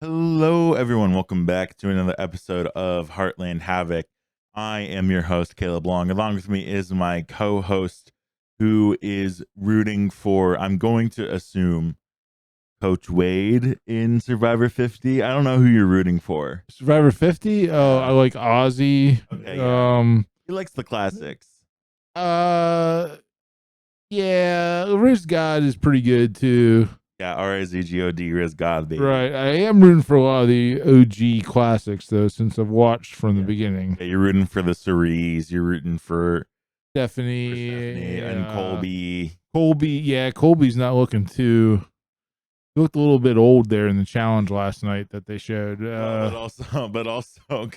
Hello, everyone. Welcome back to another episode of Heartland Havoc. I am your host, Caleb Long. Along with me is my co host, who is rooting for, I'm going to assume, Coach Wade in Survivor 50. I don't know who you're rooting for. Survivor 50. Oh, I like Ozzy. Okay, yeah. He likes the classics. Uh, yeah, Riz God is pretty good too. Yeah, RIZGOD, Riz God, baby. Right. I am rooting for a lot of the OG classics though, since I've watched from the beginning. Yeah, you're rooting for the Cerise. You're rooting for Stephanie and Colby. Colby's not looking too. He looked a little bit old there in the challenge last night that they showed. But also,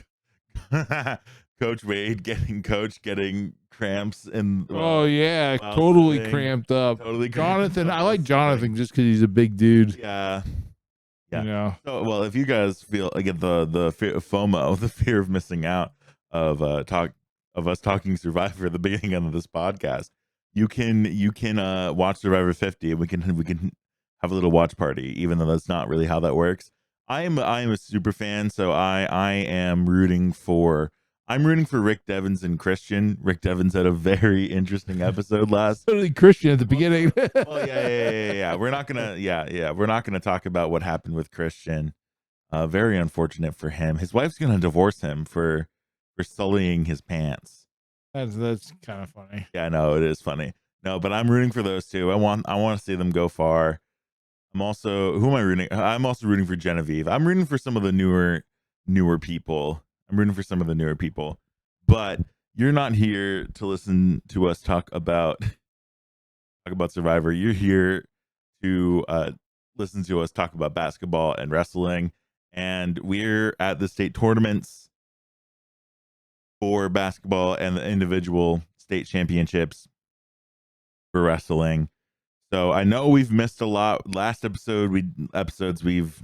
Coach Wade getting cramps and totally cramped up. Totally Jonathan, I like Jonathan just because he's a big dude. Yeah. You know. So, well, if you guys feel get the fear of FOMO, the fear of missing out of us talking Survivor at the beginning of this podcast, you can watch Survivor 50 and we can have a little watch party, even though that's not really how that works. I am a super fan, so I am rooting for Rick Devens and Christian. Rick Devens had a very interesting episode last. Totally Christian at the beginning. Well, yeah. We're not gonna talk about what happened with Christian. Very unfortunate for him. His wife's gonna divorce him for sullying his pants. That's kind of funny. Yeah, no, it is funny. No, but I'm rooting for those two. I want to see them go far. I'm also I'm also rooting for Genevieve. I'm rooting for some of the newer people. But you're not here to listen to us talk about Survivor. You're here to listen to us talk about basketball and wrestling. And we're at the state tournaments for basketball and the individual state championships for wrestling. So I know we've missed a lot. Last episodes we've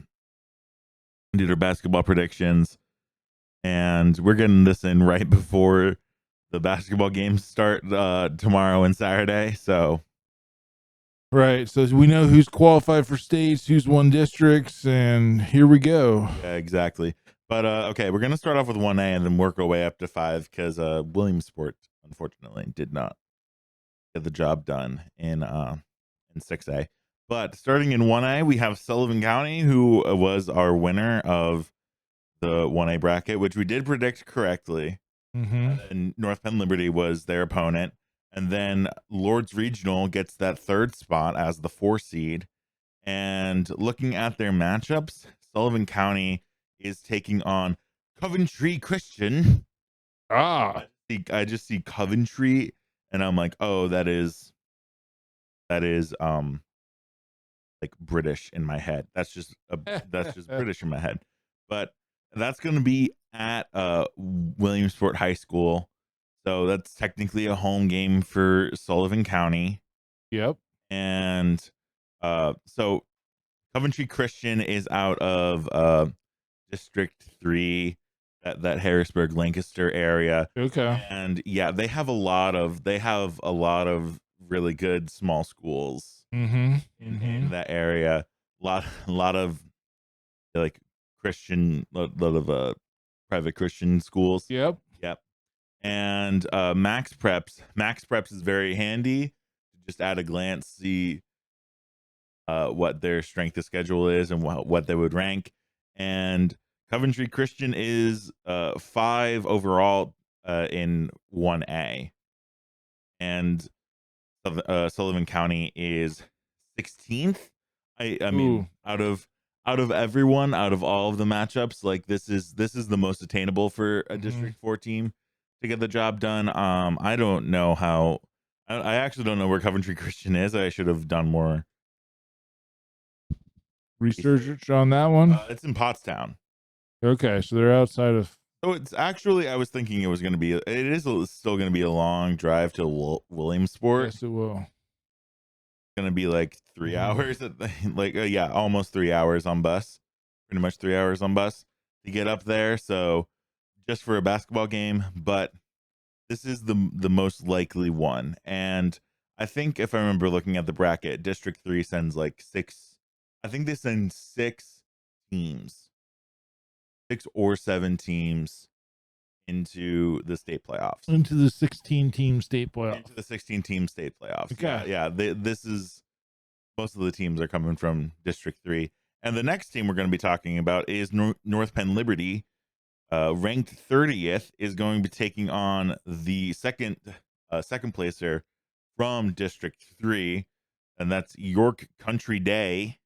did our basketball predictions, and we're getting this in right before the basketball games start tomorrow and Saturday. So right, so we know who's qualified for states, who's won districts, and here we go. Yeah, exactly. But okay, we're gonna start off with 1A and then work our way up to 5 because Williamsport unfortunately did not get the job done in 6A. But starting in 1A, we have Sullivan County, who was our winner of the 1A bracket, which we did predict correctly. And North Penn Liberty was their opponent. And then Lords Regional gets that third spot as the 4 seed. And looking at their matchups, Sullivan County is taking on Coventry Christian. I just see Coventry, and I'm like, oh, that is like British in my head. That's just British in my head. But that's going to be at Williamsport High School, so that's technically a home game for Sullivan County. Yep. And so Coventry Christian is out of District 3, that Harrisburg Lancaster area. Okay. And yeah, they have a lot of really good small schools in that area. A lot of like Christian, lot of private Christian schools. Yep. And Max Preps is very handy. Just at a glance, see what their strength of schedule is and what they would rank. And Coventry Christian is 5 overall in 1A, and Sullivan County is 16th. I mean, out of everyone, out of all of the matchups, like this is the most attainable for a District 4 team to get the job done. I don't know how. I actually don't know where Coventry Christian is. I should have done more research on that one. It's in Pottstown. Okay, so they're outside of. So it's actually, I was thinking it was going to be. It is still going to be a long drive to Williamsport. Yes, it will. It's going to be like 3 hours, yeah, almost 3 hours on bus. Pretty much 3 hours on bus to get up there. So just for a basketball game, but this is the most likely one. And I think if I remember looking at the bracket, District 3 sends like 6. I think they send 6 teams, 6 or 7 teams into the state playoffs. Into the 16-team state playoff. Into the 16-team state playoffs. Okay. Yeah. This is most of the teams are coming from District 3. And the next team we're going to be talking about is North Penn Liberty. Ranked 30th is going to be taking on the second placer from District 3, and that's York Country Day.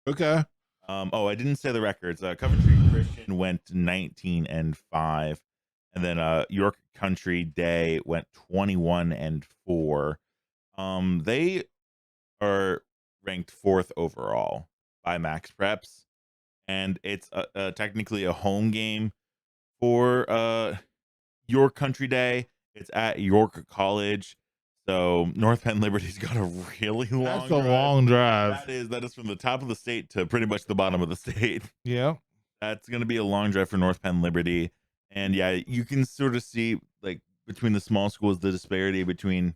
Okay. I didn't say the records. Coventry Christian went 19-5, and then York Country Day went 21-4. They are ranked 4th overall by Max Preps, and it's technically a home game for York Country Day. It's at York College. So North Penn Liberty's got a really long That's a drive. long drive. That is from the top of the state to pretty much the bottom of the state. Yeah. That's going to be a long drive for North Penn Liberty. And yeah, you can sort of see like between the small schools, the disparity between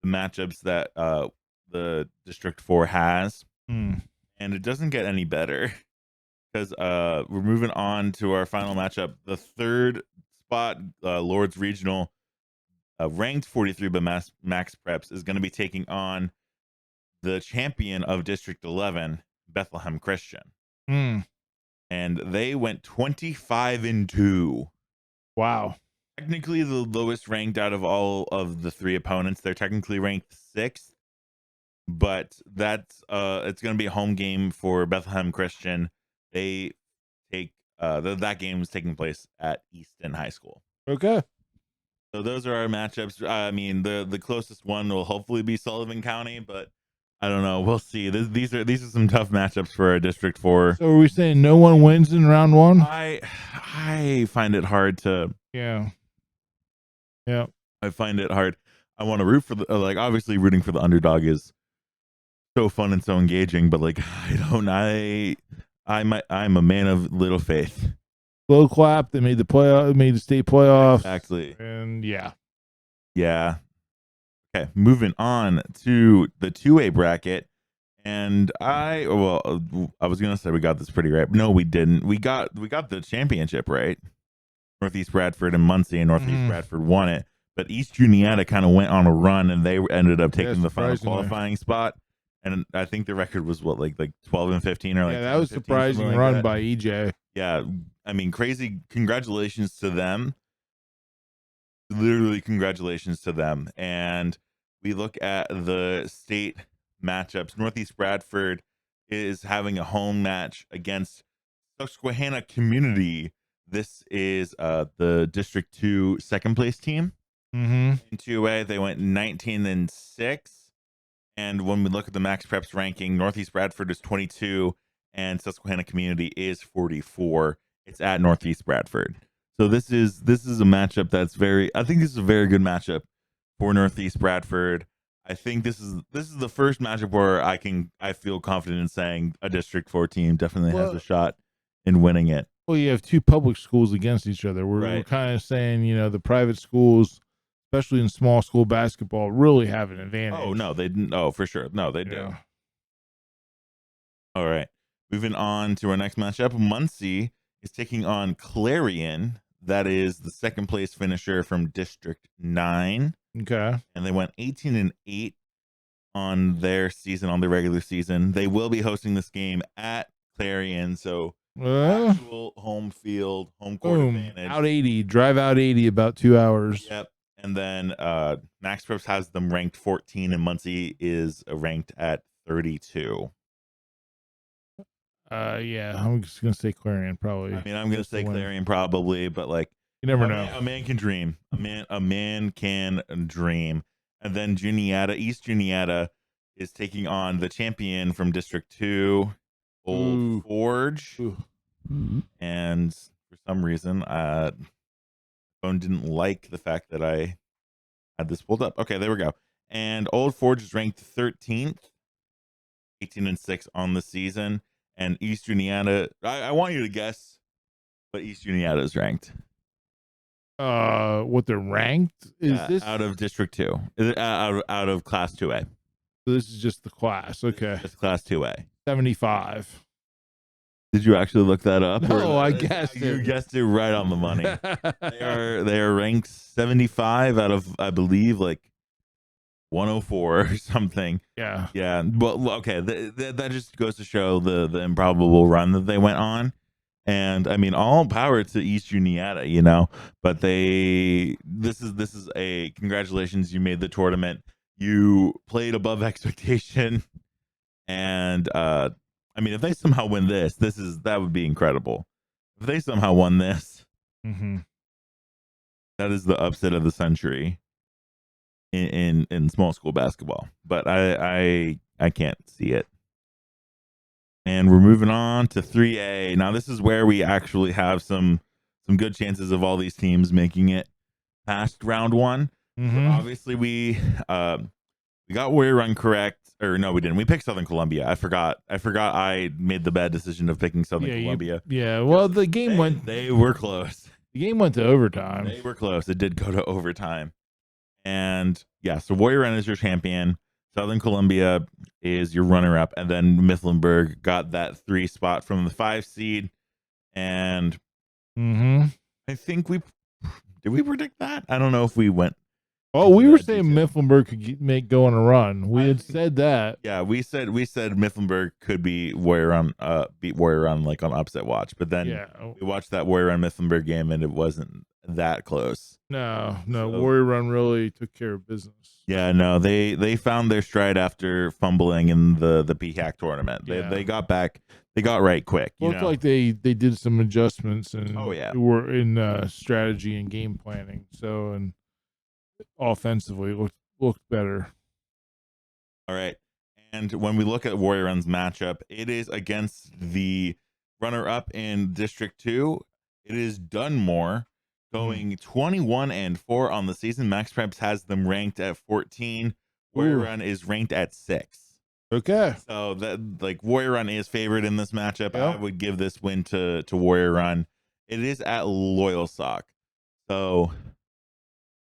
the matchups that the District 4 has. And it doesn't get any better because we're moving on to our final matchup. The third spot, Lord's Regional, ranked 43 by Max Preps, is going to be taking on the champion of District 11, Bethlehem Christian. And they went 25-2. Wow. Technically the lowest ranked out of all of the 3 opponents. They're technically ranked 6th, but that's it's going to be a home game for Bethlehem Christian. They take that game is taking place at Easton High School. Okay. So those are our matchups. I mean, the closest one will hopefully be Sullivan County, but I don't know. We'll see. These are some tough matchups for our District 4. So are we saying no one wins in round 1? I find it hard to. Yeah. I find it hard. I want to root for the obviously rooting for the underdog is so fun and so engaging, but like I'm a man of little faith. Slow clap. They made the state playoffs. Exactly. And yeah. Okay, moving on to the 2A bracket. And I was gonna say we got this pretty right. No, we didn't. We got the championship right. Northeast Bradford and Muncie, and Northeast Bradford won it. But East Juniata kind of went on a run, and they ended up taking the final qualifying spot. And I think the record was what, like 12-15 or like. Yeah, that was 15, surprising like run that. by EJ. Yeah, I mean, crazy. Congratulations to them. Literally, congratulations to them. And we look at the state matchups. Northeast Bradford is having a home match against Susquehanna Community. This is the District 2 second place team. In 2A, they went 19-6. And when we look at the Max Preps ranking, Northeast Bradford is 22 and Susquehanna Community is 44. It's at Northeast Bradford. So this is a matchup that's I think this is a very good matchup for Northeast Bradford. I think this is the first matchup where I feel confident in saying a District 4 team definitely has a shot in winning it. Well, you have 2 public schools against each other. We're kind of saying, the private schools, especially in small school basketball, really have an advantage. Oh, no, they didn't. Oh, for sure. No, they do. All right. Moving on to our next matchup. Muncie is taking on Clarion. That is the second place finisher from District 9. Okay. And they went 18-8 on their regular season. They will be hosting this game at Clarion. So actual home field, home court advantage. Drive out 80 about 2 hours. Yep. And then Max Preps has them ranked 14 and Muncie is ranked at 32. Yeah, I'm just gonna say Clarion probably. I mean, I'm gonna say Clarion probably, but like you never know. A man can dream. A man can dream. And then East Juniata is taking on the champion from District 2, Old Forge. And for some reason, phone didn't like the fact that I had this pulled up. Okay, there we go. And Old Forge is ranked 13th, 18-6 on the season. And East Juniata, I want you to guess what East Juniata is ranked. What they're ranked? Is this out of District 2? Out of Class 2A. So this is just the class. Okay. Just Class 2A. 75. Did you actually look that up? No, I guessed you it. guessed it right on the money. They are ranked 75 out of, I believe, like 104 or something. Yeah. Yeah, but okay, that just goes to show the improbable run that they went on. And I mean, all power to East Uniata, but this is a congratulations, you made the tournament. You played above expectation. And I mean, if they somehow win that would be incredible. If they somehow won this, Mm-hmm. that is the upset of the century in small school basketball. But I can't see it. And we're moving on to 3A. Now this is where we actually have some good chances of all these teams making it past round one. Mm-hmm. Obviously, we got Warrior Run correct, or no, we didn't. We picked Southern Columbia. I forgot. I made the bad decision of picking Southern Columbia. Well, the game went. They were close. The game went to overtime. They were close. It did go to overtime. And yeah, so Warrior Run is your champion. Southern Columbia is your runner-up, and then Mifflinburg got that 3 spot from the 5 seed. And I think did we predict that? I don't know if we went. Oh, we were saying Mifflinburg could go on a run. We had said that. Yeah, we said Mifflinburg could be beat Warrior Run like on upset watch, but then we watched that Warrior Run Mifflinburg game and it wasn't that close. No, Warrior Run really took care of business. Yeah, no, they found their stride after fumbling in the PHAC tournament. They got back, they got right quick. Looked like they did some adjustments and were in strategy and game planning. So and offensively looked better. All right. And when we look at Warrior Run's matchup, it is against the runner-up in District 2. It is Dunmore, going 21-4 on the season. Max Preps has them ranked at 14. Warrior Run is ranked at 6. Okay. So that, like, Warrior Run is favored in this matchup. I would give this win to Warrior Run. It is at Loyal Sock. So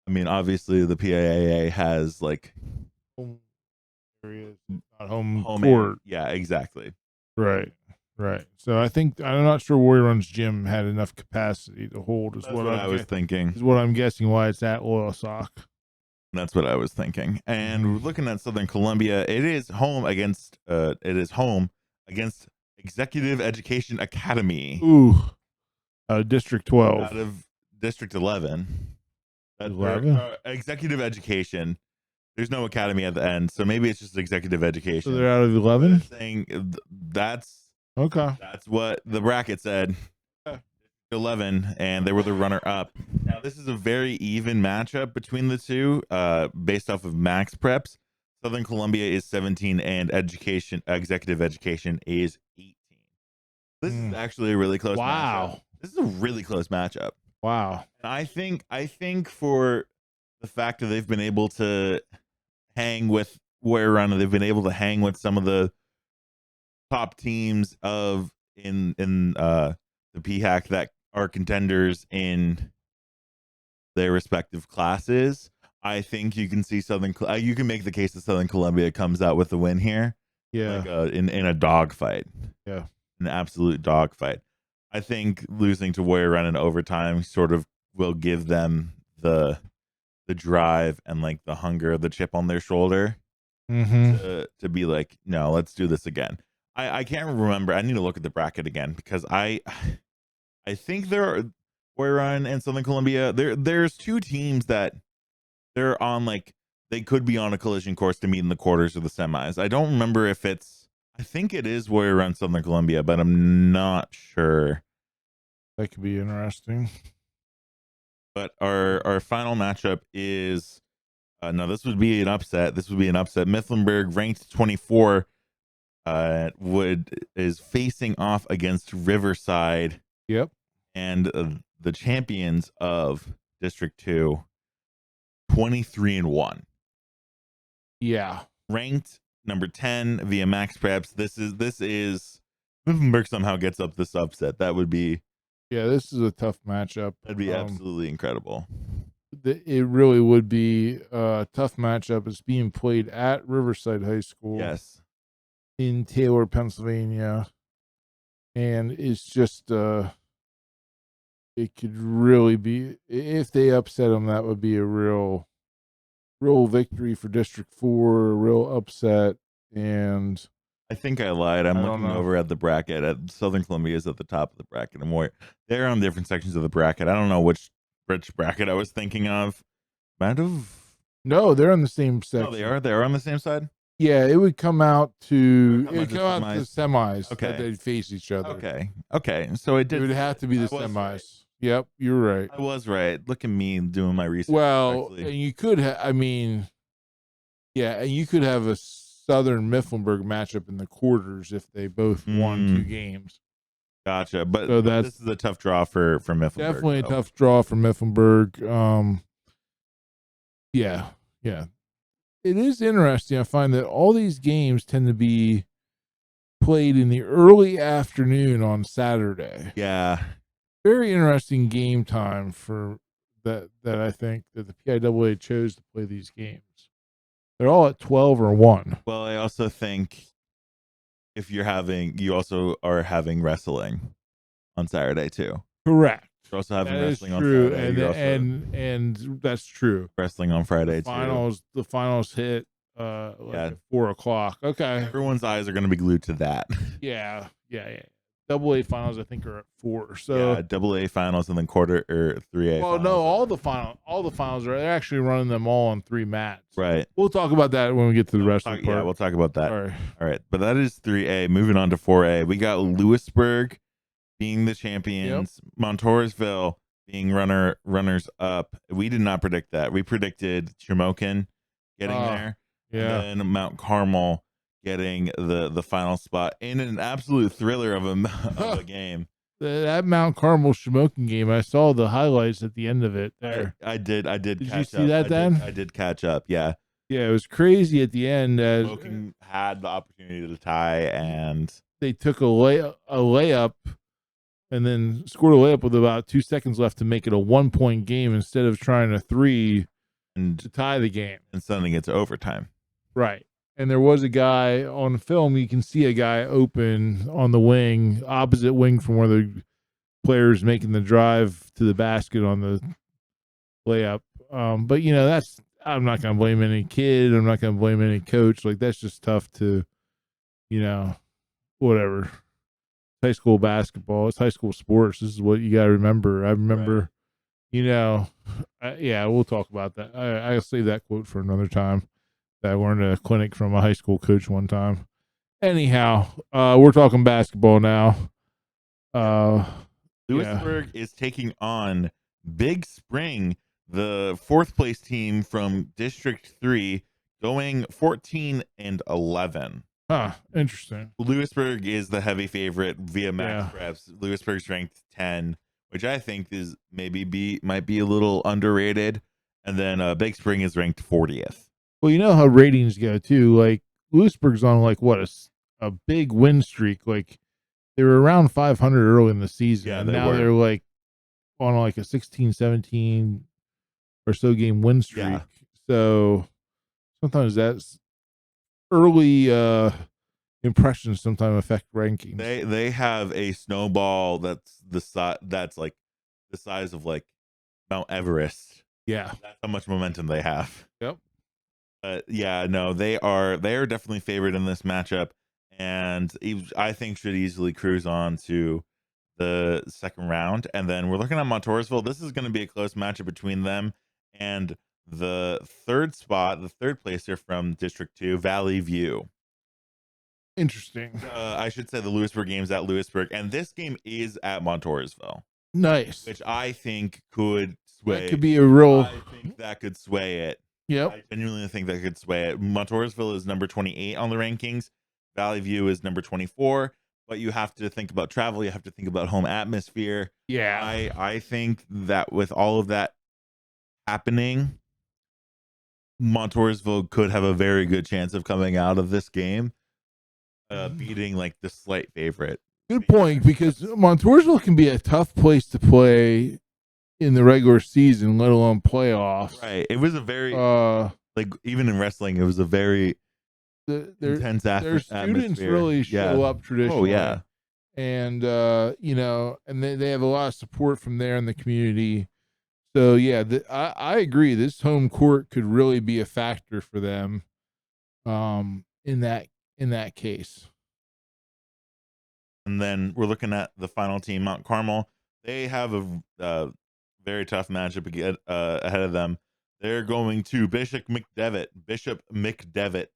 I mean, obviously the PAAA has like home areas, not home court. Yeah, exactly. Right. So I'm not sure Warrior Run's gym had enough capacity to hold. That's what I was thinking. Is what I'm guessing why it's at Loyal Sock. That's what I was thinking. And we're looking at Southern Columbia. It is home against Executive Education Academy. Ooh. District 12. Out of District 11. 11? Executive Education. There's no academy at the end, so maybe it's just Executive Education. So they're out of 11? Saying that's okay. That's what the bracket said. 11, and they were the runner up. Now this is a very even matchup between the two, based off of max preps. Southern Columbia is 17 and Executive Education is 18. This is actually a really close matchup. This is a really close matchup. Wow. And I think for the fact that they've been able to hang with Warrior Run, they've been able to hang with some of the top teams in the PHAC that are contenders in their respective classes. I think you can see you can make the case that Southern Columbia comes out with the win here. Yeah. Like in a dogfight. Yeah. An absolute dogfight. I think losing to Warrior Run in overtime sort of will give them the drive and like the hunger, the chip on their shoulder to be like, no, let's do this again. I can't remember. I need to look at the bracket again because I think there are Warrior Run and Southern Columbia. There's two teams that they're on, like they could be on a collision course to meet in the quarters or the semis. I don't remember if I think it is Warrior Run Southern Columbia, but I'm not sure. That could be interesting. But our final matchup is no, this would be an upset. Mifflinburg, ranked 24, is facing off against Riverside. Yep. And the champions of District 2, 23-1. Yeah. Ranked number 10 via max preps. This is Mifflinburg somehow gets up this upset. That would be this is a tough matchup. That'd be absolutely incredible. It really would be a tough matchup. It's being played at Riverside High School. Yes. In Taylor, Pennsylvania. and it's just it could really be, if they upset them, that would be a real victory for District 4, a real upset. And I think I lied. I'm looking know. over at the bracket. At Southern Columbia is at the top of the bracket, and they're on different sections of the bracket. I don't know which bracket I was thinking of. Might have. No, they're on the same section. Oh, they are. They are on the same side. Yeah, it would come out to the semis. Okay, that they'd face each other. Okay. So it did. It would have to be the semis. Right. Yep, you're right. I was right. Look at me doing my research. Well, correctly. And you could yeah, and you could have a Southern Mifflinburg matchup in the quarters if they both won 2 games. Gotcha. But this is a tough draw for Mifflinburg. Definitely a tough draw for Mifflinburg. Yeah. It is interesting. I find that all these games tend to be played in the early afternoon on Saturday. Yeah. Very interesting game time for that I think that the PIAA chose to play these games. They're all at 12 or 1. Well, I also think if you also are having wrestling on Saturday too. Correct. You're also having wrestling on Saturday. And that's true. Wrestling on Friday too. The finals hit at 4:00. Okay. Everyone's eyes are going to be glued to that. Yeah. AA finals, I think, are at 4. So AA finals and then quarter or 3A. Well, no, all the finals are. They're actually running them all on 3 mats. Right. We'll talk about that when we get to the wrestling part. Yeah, we'll talk about that. All right. But that is 3A. Moving on to 4A, we got Lewisburg being the champions, Montoursville being runners up. We did not predict that. We predicted Shamokin getting there, and then Mount Carmel getting the final spot in an absolute thriller of a game. That Mount Carmel Shamokin game, I saw the highlights at the end of it there. I did. Did you see that then? I did catch up. Yeah. Yeah, it was crazy at the end. Shamokin had the opportunity to tie, and they took a layup and then scored a layup with about 2 seconds left to make it a 1-point game instead of trying a 3 to tie the game and sending it to overtime. Right. And there was a guy on film. You can see a guy open on the wing, opposite wing from where the players making the drive to the basket on the layup. But I'm not going to blame any kid. I'm not going to blame any coach. Like, that's just tough to, whatever. High school basketball. It's high school sports. This is what you got to remember. I remember, we'll talk about that. I'll save that quote for another time. I learned at a clinic from a high school coach one time. Anyhow, we're talking basketball now. Lewisburg is taking on Big Spring, the 4th place team from District 3, going 14-11. Huh, interesting. Lewisburg is the heavy favorite via max reps. Lewisburg's ranked 10, which I think is might be a little underrated. And then Big Spring is ranked 40th. Well, you know how ratings go too. Like, Lewisburg's on a big win streak. Like, they were around 500 early in the season. Yeah, and now they're like on like a 16, 17 or so game win streak. Yeah. So sometimes that's early impressions sometimes affect rankings. They have a snowball that's like the size of like Mount Everest. Yeah. That's how much momentum they have. Yep. They are definitely favored in this matchup, and I think should easily cruise on to the second round. And then we're looking at Montoursville. This is going to be a close matchup between them and the third placer from District 2, Valley View. Interesting. I should say the Lewisburg game's at Lewisburg, and this game is at Montoursville. Nice. Which I think could sway. That could be a real. I think that could sway it. Yep. I genuinely think that could sway it. Montoursville is number 28 on the rankings. Valley View is number 24. But you have to think about travel. You have to think about home atmosphere. Yeah. I think that with all of that happening, Montoursville could have a very good chance of coming out of this game beating like the slight favorite. Good point, because Montoursville can be a tough place to play in the regular season, let alone playoffs. Right. It was a very like even in wrestling, it was a very intense atmosphere. Their students really show up traditionally. Oh yeah. and and they have a lot of support from there in the community. So yeah, I agree. This home court could really be a factor for them, in that case. And then we're looking at the final team, Mount Carmel. They have a very tough matchup ahead of them. They're going to Bishop McDevitt.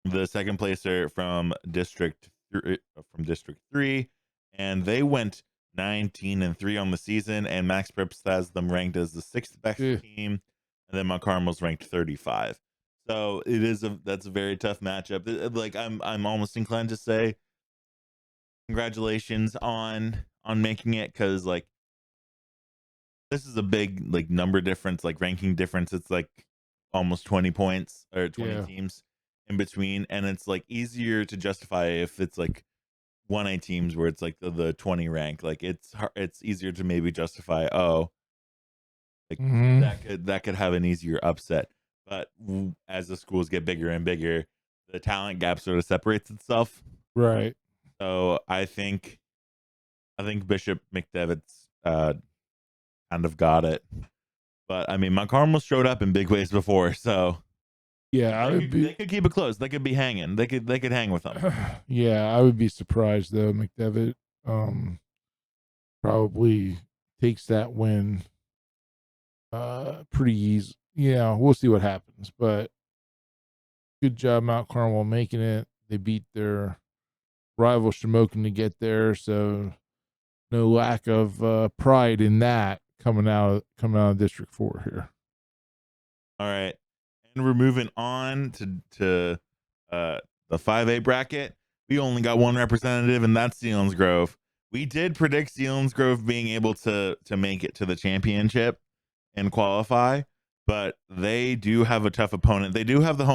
The second placer from District 3, and they went 19-3 on the season, and Max Preps has them ranked as the sixth best team, and then Mount Carmel's ranked 35. So that's a very tough matchup. Like I'm almost inclined to say congratulations on making it, because like this is a big like number difference, like ranking difference. It's like almost 20 points or 20 teams in between, and it's like easier to justify if it's like 1A teams where it's like the 20 rank. Like it's easier to maybe justify, oh, like that could have an easier upset. But as the schools get bigger and bigger, the talent gap sort of separates itself. Right. So I think Bishop McDevitt's kind of got it. But I mean, Mount Carmel showed up in big ways before, so yeah, they could keep it close. They could be hanging. They could hang with them. Yeah, I would be surprised though. McDevitt probably takes that win pretty easy. Yeah, we'll see what happens. But good job, Mount Carmel, making it. They beat their rival Shamokin to get there, so no lack of pride in that coming out of District 4 here. All right, and we're moving on to the 5A bracket. We only got one representative, and that's Selinsgrove. We did predict Selinsgrove being able to make it to the championship and qualify, but they do have a tough opponent. They do have the the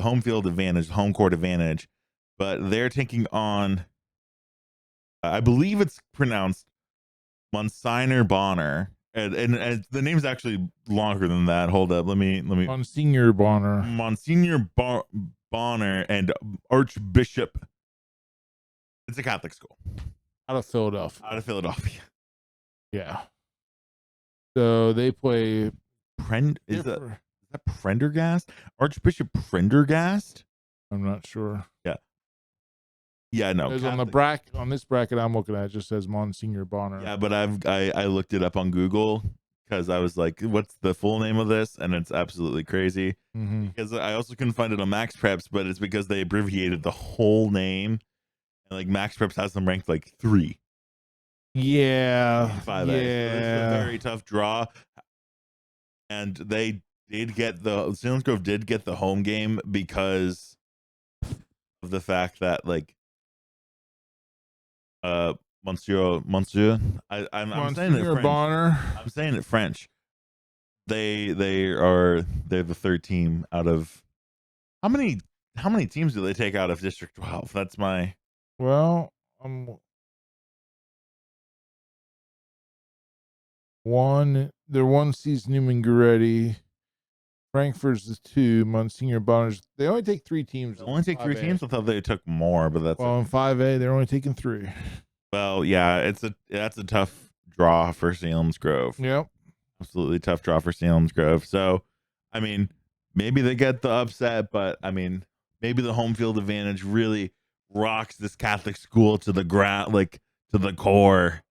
home field advantage, the home court advantage, but they're taking on, I believe it's pronounced Monsignor Bonner. And the name's actually longer than that. Hold up, let me. Monsignor Bonner. Bonner and Archbishop. It's a Catholic school Out of Philadelphia. Yeah. So they play. Is that Prendergast? Archbishop Prendergast? I'm not sure. Yeah, no. Because on this bracket I'm looking at, it just says Monsignor Bonner. Yeah, but I looked it up on Google because I was like, what's the full name of this? And it's absolutely crazy. Because I also couldn't find it on Max Preps, but it's because they abbreviated the whole name. And like Max Preps has them ranked like 3. Yeah. 5A. So this is a very tough draw. And they did get Selinsgrove did get the home game because of the fact that like Monsieur, I'm saying it French. Bonner. I'm saying it French. They're the third team out of how many teams do they take out of District 12? That's my their 1 sees Newman Goretti. Frankfurt's the 2. Monsignor Bonner's. They only take 3 teams. They only take 3 teams. I thought they took more, but that's in 5A they're only taking 3. Well, yeah, that's a tough draw for Selinsgrove. Yep, absolutely tough draw for Selinsgrove. So, I mean, maybe they get the upset, but I mean, maybe the home field advantage really rocks this Catholic school to the ground, like to the core.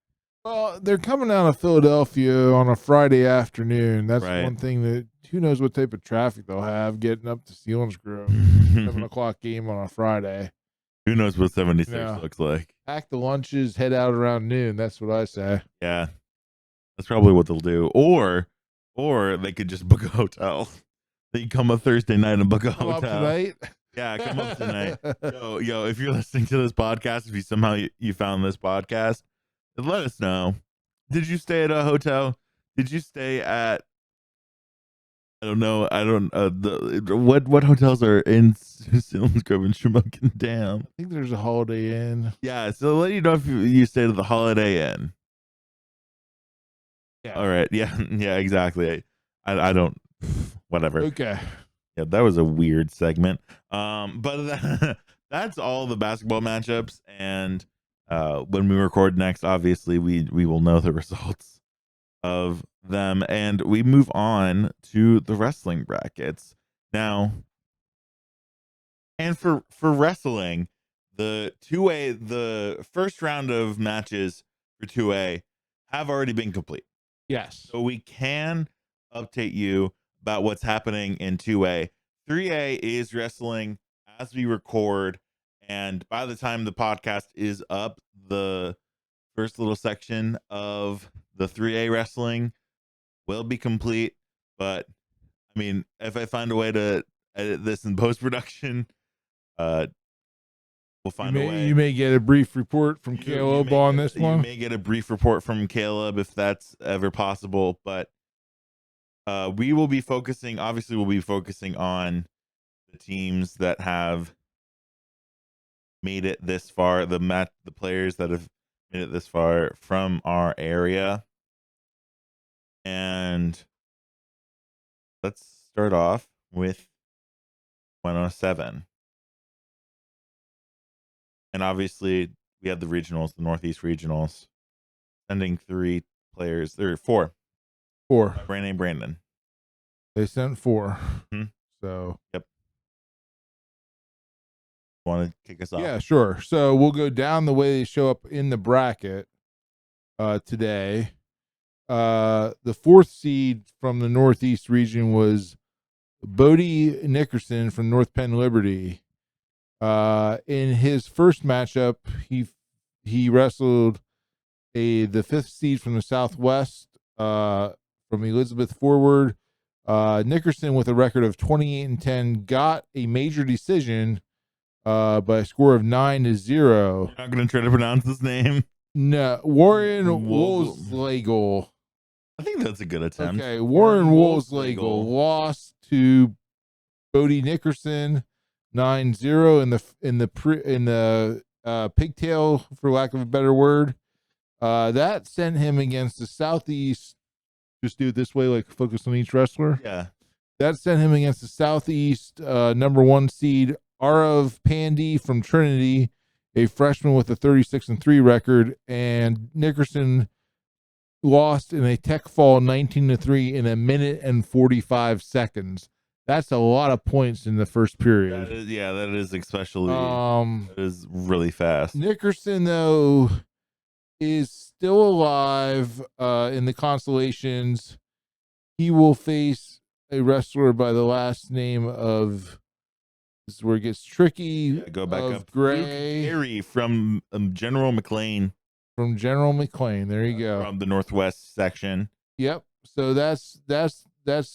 Well, they're coming out of Philadelphia on a Friday afternoon. That's one thing that who knows what type of traffic they'll have getting up to Selinsgrove. 7:00 game on a Friday. Who knows what 76 looks like? Pack the lunches, head out around noon. That's what I say. Yeah, that's probably what they'll do. Or they could just book a hotel. They come up Thursday night and book a hotel. Up tonight? Yeah, come up tonight. Yo, if you're listening to this podcast, if you somehow you found this podcast, let us know. Did you stay at a hotel? Did you stay at I don't know. What hotels are in Selinsgrove and Shamokin Dam? I think there's a Holiday Inn. Yeah, so let you know if you stayed at the Holiday Inn. Yeah. All right. Yeah. Yeah. Exactly. I don't. Whatever. Okay. Yeah, that was a weird segment. But that's all the basketball matchups. And when we record next, obviously we will know the results of them, and we move on to the wrestling brackets now. And for wrestling, the 2A, the first round of matches for 2A have already been complete. Yes. So we can update you about what's happening in 2A. 3A is wrestling as we record, and by the time the podcast is up, the first little section of the 3A wrestling will be complete. But I mean, if I find a way to edit this in post production, we'll find a way. You may get a brief report from Caleb on this one. You may get a brief report from Caleb if that's ever possible. But we will be focusing. Obviously, we'll be focusing on the teams that have made it this far. The players that have made it this far from our area. And let's start off with 107. And obviously, we had the regionals, the Northeast regionals, sending 3 players. There are 4. 4. Brandon and Brandon. They sent 4. Mm-hmm. So. Yep. Want to kick us off? Yeah, sure. So we'll go down the way they show up in the bracket today. The 4th seed from the Northeast region was Bodie Nickerson from North Penn Liberty. In his first matchup, he wrestled the 5th seed from the Southwest, from Elizabeth Forward. Nickerson, with a record of 28-10, got a major decision by a score of 9-0. You're not going to try to pronounce this name? No, Warren Woolslegel. I think that's a good attempt. Okay, Warren Woolslegel lost to Bodie Nickerson 9-0 in the pigtail, for lack of a better word. That sent him against the Southeast. Just do it this way, like focus on each wrestler. Yeah. That sent him against the Southeast number 1 seed, Arav Pandy from Trinity, a freshman with a 36-3 record, and Nickerson lost in a tech fall 19-3 in 1:45 seconds. That's a lot of points in the first period. That is especially. That is really fast. Nickerson, though, is still alive in the Constellations. He will face a wrestler by the last name of. This is where it gets tricky. Yeah, go back up. Gray. Luke Perry from General McLean. From General McLean. There you go. From the Northwest section. Yep. So that's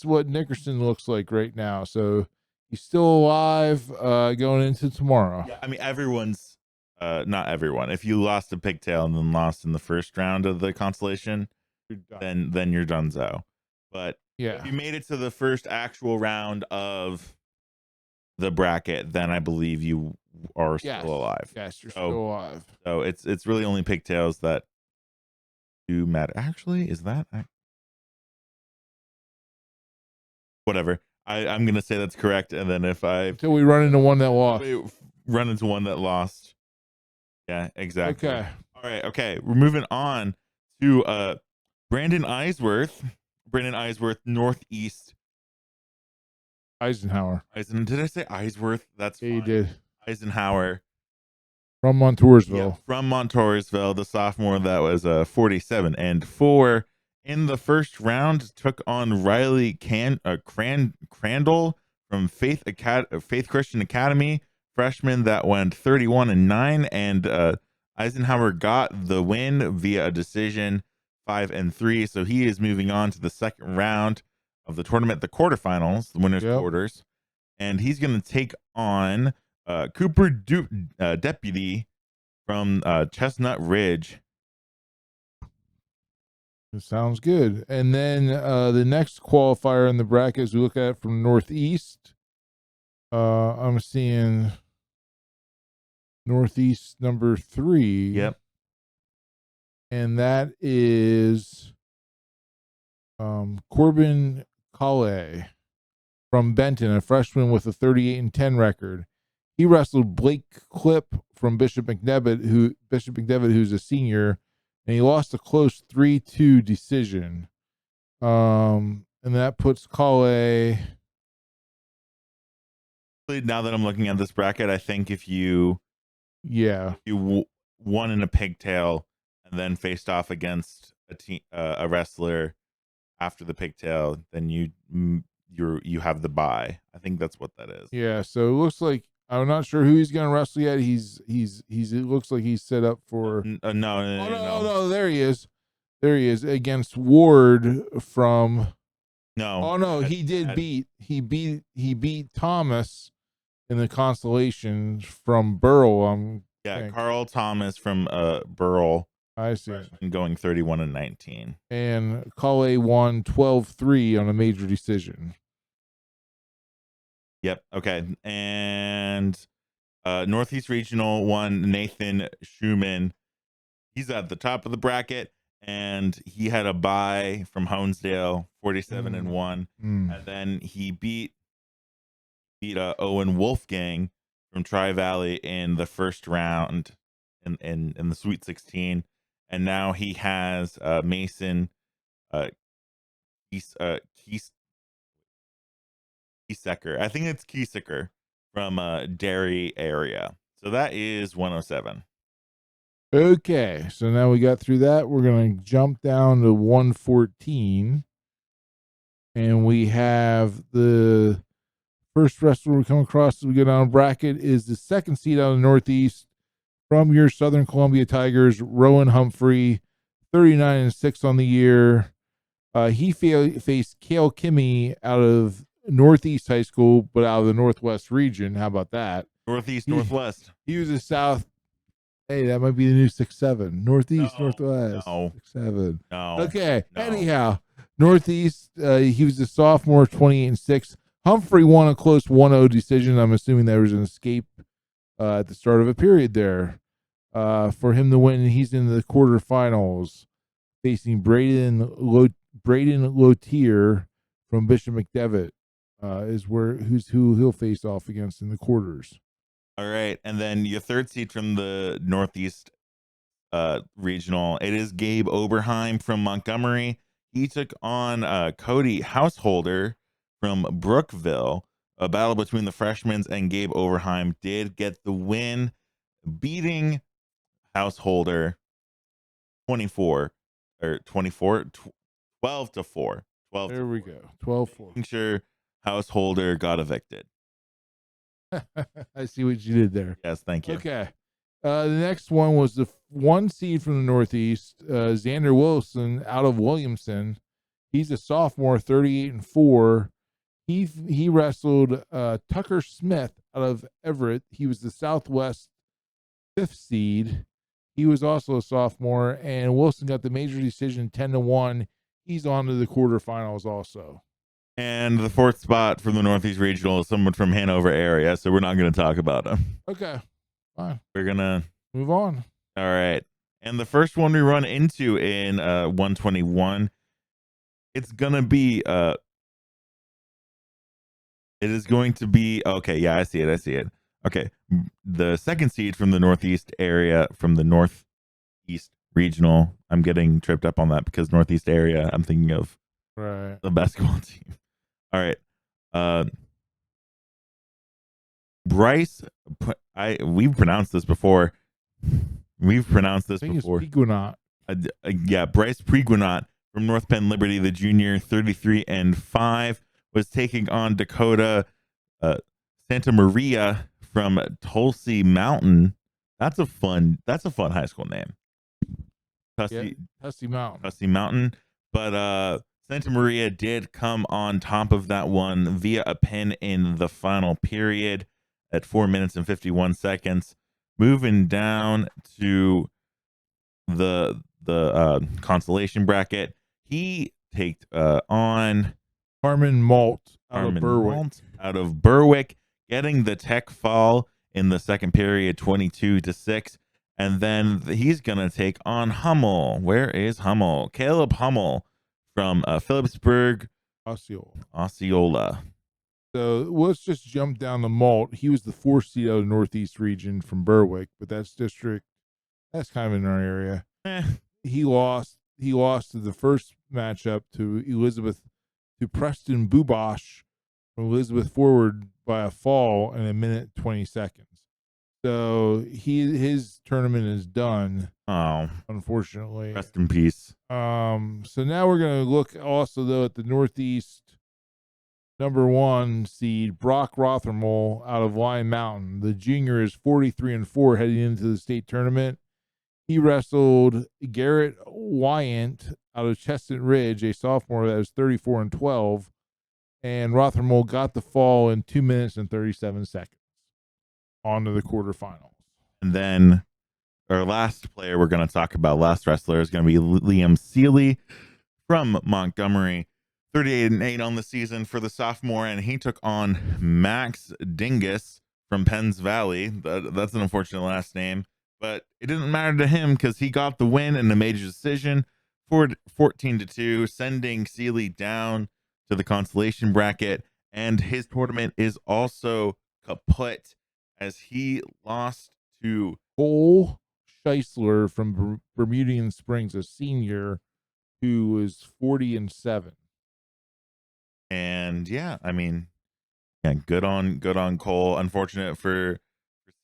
what Nickerson looks like right now. So he's still alive going into tomorrow. Yeah, I mean, everyone's not everyone. If you lost a pigtail and then lost in the first round of the Constellation, then you're donezo. But yeah, if you made it to the first actual round of the bracket, then I believe you are still alive. Yes, you're still alive. So it's really only pigtails that do matter. Actually, is that whatever? I'm gonna say that's correct, and then until we run into one that lost, Yeah, exactly. Okay. All right. Okay, we're moving on to Brandon Eisworth, Northeast. Eisenhower. Did I say Eisworth? That's yeah, you did. Eisenhower. From Montoursville. Yeah, from Montoursville, the sophomore that was 47-4 in the first round, took on Riley Crandall from Faith Christian Academy, freshman that went 31-9, and Eisenhower got the win via a decision 5-3. So he is moving on to the second round of the tournament, the quarterfinals, the winners quarters, and he's going to take on Cooper Deputy from Chestnut Ridge. It sounds good. And then the next qualifier in the bracket, as we look at it from Northeast, I'm seeing Northeast number 3. Yep. And that is Corbin Colley from Benton, a freshman with a 38-10 record. He wrestled Blake Clip from Bishop McDevitt, who's a senior, and he lost a close 3-2 decision. And that puts Kale. Now that I'm looking at this bracket, I think if you won in a pigtail and then faced off against a wrestler after the pigtail, then you have the bye. I think that's what that is. Yeah, so it looks like I'm not sure who he's gonna wrestle yet. It looks like he's set up for no, there he is. There he is against Ward from he beat Thomas in the consolation from Burl. Carl Thomas from Burl. I see. Going 31-19. And Kale won 12-3 on a major decision. Yep. Okay. And Northeast Regional won Nathan Schumann. He's at the top of the bracket, and he had a bye from Honesdale, 47-1. And then he beat Owen Wolfgang from Tri Valley in the first round in the Sweet 16. And now he has Mason Kiesecker. I think it's Kiesecker from Derry area. So that is 107. Okay, so now we got through that. We're going to jump down to 114. And we have the first wrestler we come across as we go down bracket is the second seed out of the Northeast from your Southern Columbia Tigers, Rowan Humphrey, 39-6 on the year. He faced Kale Kimmy out of Northeast High School, but out of the Northwest region. How about that? Northwest. He was a South. Hey, that might be the new 6-7. Northeast, Northwest. No. 6-7. No. Okay. No. Anyhow, Northeast, he was a sophomore, 28-6. Humphrey won a close 1-0 decision. I'm assuming there was an escape at the start of a period there for him to win. He's in the quarterfinals facing Braden Lotier from Bishop McDevitt who he'll face off against in the quarters. All right. And then your third seed from the Northeast regional, it is Gabe Oberheim from Montgomery. He took on Cody Householder from Brookville. A battle between the freshmen, and Gabe Oberheim did get the win, beating Householder 12-4. 12. There we go. 12-4. Making sure Householder got evicted. I see what you did there. Yes, thank you. Okay. The next one was the one seed from the Northeast, Xander Wilson out of Williamson. He's a sophomore, 38-4. He wrestled Tucker Smith out of Everett. He was the Southwest 5th seed. He was also a sophomore, and Wilson got the major decision 10-1. He's on to the quarterfinals also. And the fourth spot from the Northeast Regional is someone from Hanover area, so we're not going to talk about him. Okay, fine. We're going to move on. All right. And the first one we run into in 121, it's going to be it is going to be okay. Yeah, I see it. Okay. The second seed from the Northeast area, from the Northeast Regional. I'm getting tripped up on that because Northeast area, I'm thinking of the basketball team. All right. Bryce, we've pronounced this before. Yeah, Bryce Preguinot from North Penn Liberty, the junior, 33-5, was taking on Dakota Santa Maria from Tulsi Mountain. That's a fun high school name. Tulsi Mountain. But Santa Maria did come on top of that one via a pin in the final period at 4 minutes and 51 seconds. Moving down to the consolation bracket, he takes on Harmon Malt out of Berwick, getting the tech fall in the second period, 22-6. And then he's going to take on Hummel. Where is Hummel? Caleb Hummel from Phillipsburg, Osceola. So let's just jump down to Malt. He was the 4th seed out of the Northeast region from Berwick, but that's kind of in our area. Eh, He lost. He lost to the first matchup to Preston Bubosh from Elizabeth Forward by a fall in a minute 20 seconds. So his tournament is done, oh, unfortunately. rest in peace. So now we're gonna look also though at the Northeast number 1 seed Brock Rothermel out of Lime Mountain. The junior is 43-4 heading into the state tournament. He wrestled Garrett Wyant out of Chestnut Ridge, a sophomore that was 34-12, and Rothermel got the fall in 2 minutes and 37 seconds. On to the quarterfinals. And then our last player we're going to talk about, last wrestler, is going to be Liam Seeley from Montgomery. 38-8 on the season for the sophomore, and he took on Max Dingus from Penns Valley. That's an unfortunate last name, but it didn't matter to him because he got the win in a major decision for 14-2, sending Seeley down to the consolation bracket, and his tournament is also kaput as he lost to Cole Scheisler from Bermudian Springs, a senior who was 40-7. And yeah, I mean, yeah, good on Cole. Unfortunate for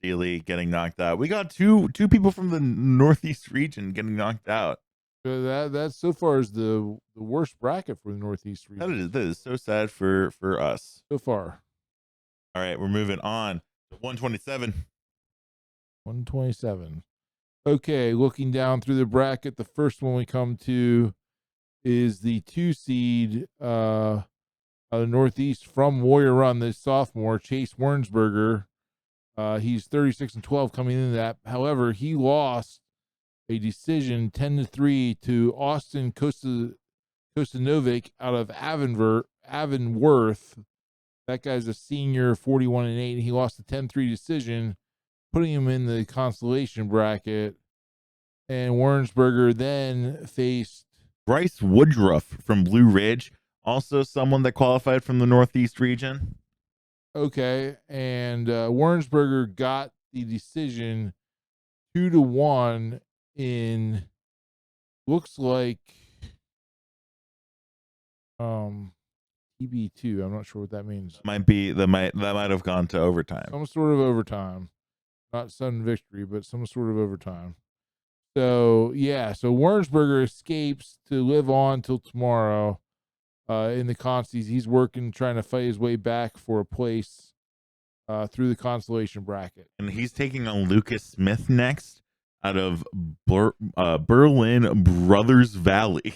Seeley getting knocked out. We got two people from the Northeast region getting knocked out. That so far is the worst bracket for the Northeast region. That is so sad for us so far. All right, we're moving on to 127. 127. Okay, looking down through the bracket, the first one we come to is the 2 seed out of the Northeast from Warrior Run, this sophomore, Chase Wernsberger. He's 36-12 coming into that. However, he lost a decision 10-3 to Austin Kostanovic out of Avonworth. That guy's a senior, 41-8, and he lost a 10-3 decision, putting him in the consolation bracket. And Wernsberger then faced Bryce Woodruff from Blue Ridge, also someone that qualified from the Northeast region. Okay, and Wernsberger got the decision 2-1 in looks like TB2. I'm not sure what that means. That might have gone to overtime. Some sort of overtime. Not sudden victory, but some sort of overtime. So yeah, so Wernsberger escapes to live on till tomorrow. In the consies, he's working, trying to fight his way back for a place through the consolation bracket. And he's taking on Lucas Smith next out of Berlin Brothers Valley.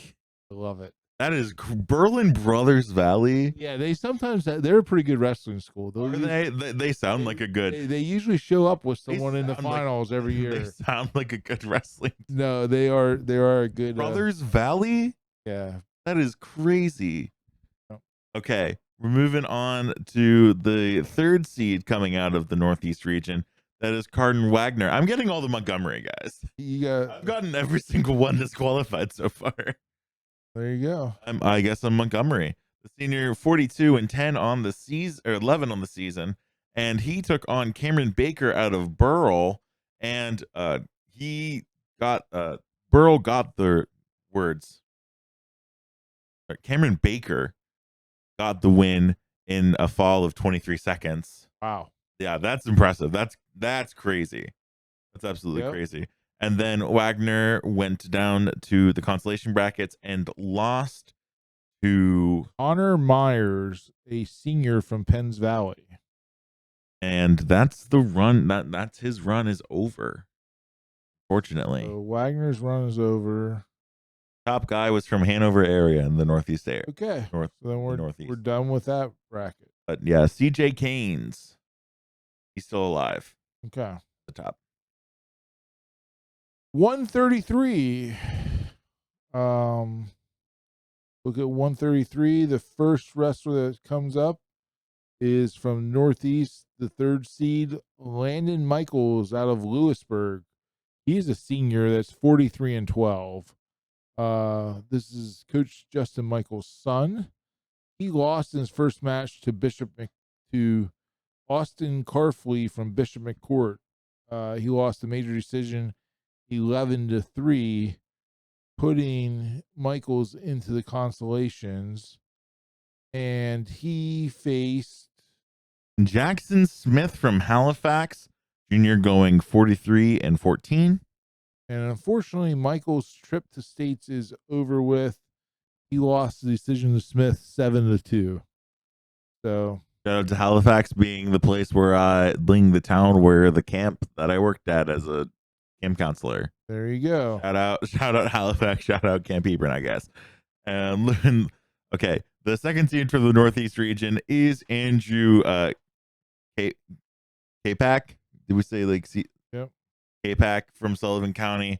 I love it. That is Berlin Brothers Valley. Yeah, they're a pretty good wrestling school. They sound like a good. They usually show up with someone in the finals every year. They sound like a good wrestling. No, they are a good Brothers Valley. Yeah, that is crazy. Oh. Okay, we're moving on to the 3rd seed coming out of the Northeast region. That is Cardin Wagner. I'm getting all the Montgomery guys. I've gotten every single one disqualified so far. There you go. I guess I'm Montgomery. The senior, 42-10 on the season, or 11 on the season, and he took on Cameron Baker out of Burrell, and Burrell got the words. Cameron Baker got the win in a fall of 23 seconds. Wow. Yeah, that's impressive. That's crazy. That's absolutely crazy. And then Wagner went down to the consolation brackets and lost to Connor Myers, a senior from Penns Valley. And that's the run. That's his run is over. Fortunately. So Wagner's run is over. Top guy was from Hanover area in the Northeast area. Okay. So then we're done with that bracket. But yeah, CJ Keynes. He's still alive. Okay. The top. 133. Look at 133. The first wrestler that comes up is from Northeast, the 3rd seed, Landon Michaels out of Lewisburg. He's a senior that's 43-12. This is Coach Justin Michaels' son. He lost in his first match to Bishop to Austin Carfley from Bishop McCourt. He lost a major decision 11-3, putting Michaels into the consolations. And he faced Jackson Smith from Halifax, junior, going 43-14. And unfortunately, Michael's trip to states is over with. He lost the decision to Smith 7-2. So shout out to Halifax being the place being the town where the camp that I worked at as a camp counselor. There you go. Shout out Halifax. Shout out Camp Hebron, I guess. Okay, the second seed for the Northeast region is Andrew K-Pack. Did we say Yep. K-Pack from Sullivan County,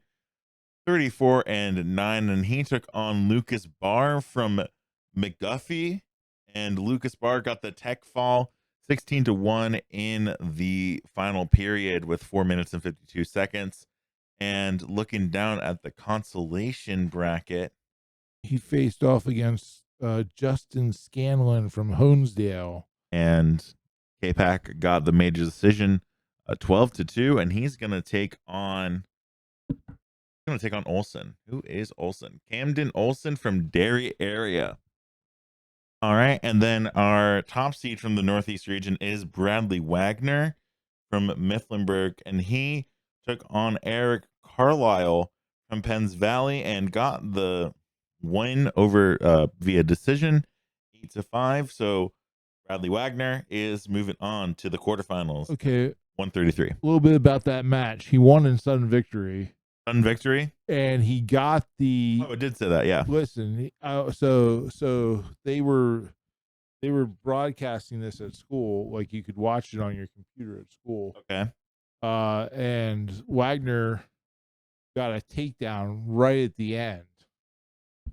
34-9, and he took on Lucas Barr from McGuffey, and Lucas Barr got the tech fall 16-1 in the final period with 4 minutes and 52 seconds. And looking down at the consolation bracket, he faced off against Justin Scanlon from Honesdale, and K-Pack got the major decision 12-2, and he's gonna take on Olson. Who is Olson? Camden Olson from Derry area. All right, and then our top seed from the Northeast region is Bradley Wagner from Mifflinburg, and he took on Eric Carlisle from Penns Valley and got the win over via decision 8-5. So Bradley Wagner is moving on to the quarterfinals. Okay. 133. A little bit about that match. He won in sudden victory. Sudden victory? And he got the. Oh, it did say that, yeah. Listen, so they were broadcasting this at school, like you could watch it on your computer at school. Okay. And Wagner got a takedown right at the end.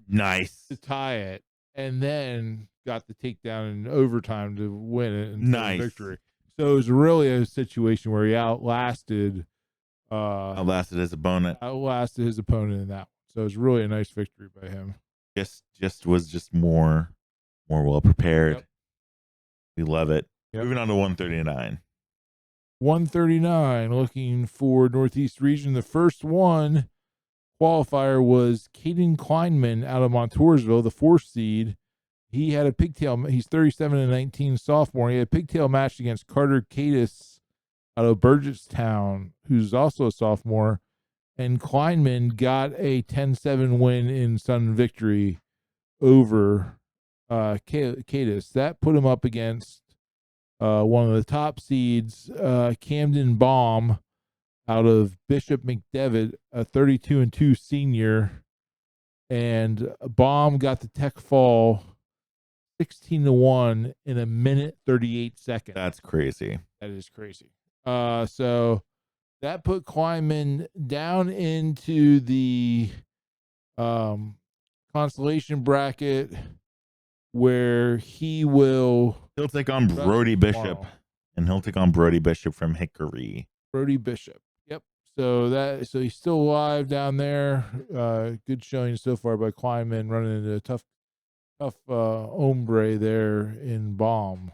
Nice. To tie it, and then got the takedown in overtime to win it and nice victory. So it was really a situation where he outlasted his opponent. Outlasted his opponent in that one. So it was really a nice victory by him. Was more well prepared. Yep. We love it. Yep. Moving on to 139. 139, looking for Northeast region. The first one qualifier was Caden Kleinman out of Montoursville, the 4th seed. He had a pigtail. He's 37-19 sophomore. He had a pigtail match against Carter Cadis out of Burgettstown, who's also a sophomore. And Kleinman got a 10-7 win in sudden victory over Cadis. That put him up against one of the top seeds, Camden Baum out of Bishop McDevitt, a 32-2 senior. And Baum got the tech fall 16-1 in 1:38. That's crazy. That is crazy. So that put Kleinman down into the consolation bracket where he'll take on Brody Bishop tomorrow. And he'll take on Brody Bishop from Hickory. Brody Bishop. Yep. So he's still alive down there. Good showing so far by Kleinman, running into a tough hombre there in Baum.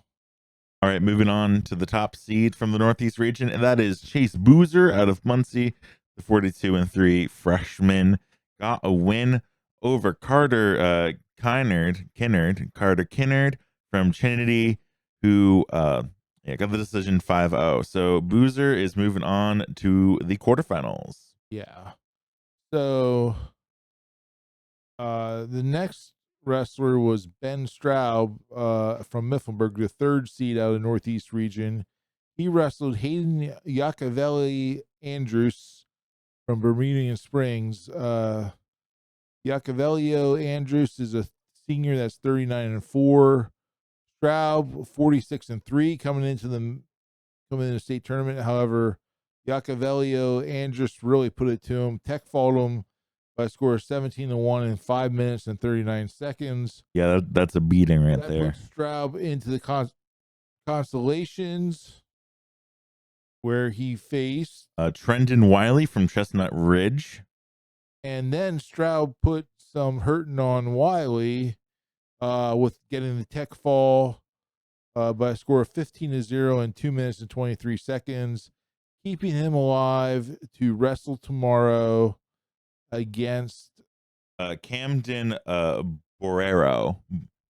All right, moving on to the top seed from the Northeast region, and that is Chase Boozer out of Muncie, the 42-3 freshman. Got a win over Carter Kinnard from Trinity, who got the decision 5-0. So Boozer is moving on to the quarterfinals. Yeah. So the next wrestler was Ben Straub from Mifflinburg, the 3rd seed out of the Northeast region. He wrestled Hayden Yacovelli Andrews from Bermudian Springs. Yacovelio Andrews is a senior that's 39-4. Straub 46-3 coming into the state tournament. However, Yacovelio Andrews really put it to him. Tech followed him by a score of 17-1 in 5 minutes and 39 seconds. Yeah, that's a beating right there. Put Straub into the consolations, where he faced Trenton Wiley from Chestnut Ridge. And then Straub put some hurting on Wiley with getting the tech fall by a score of 15-0 in 2 minutes and 23 seconds, keeping him alive to wrestle tomorrow against Camden Borrero.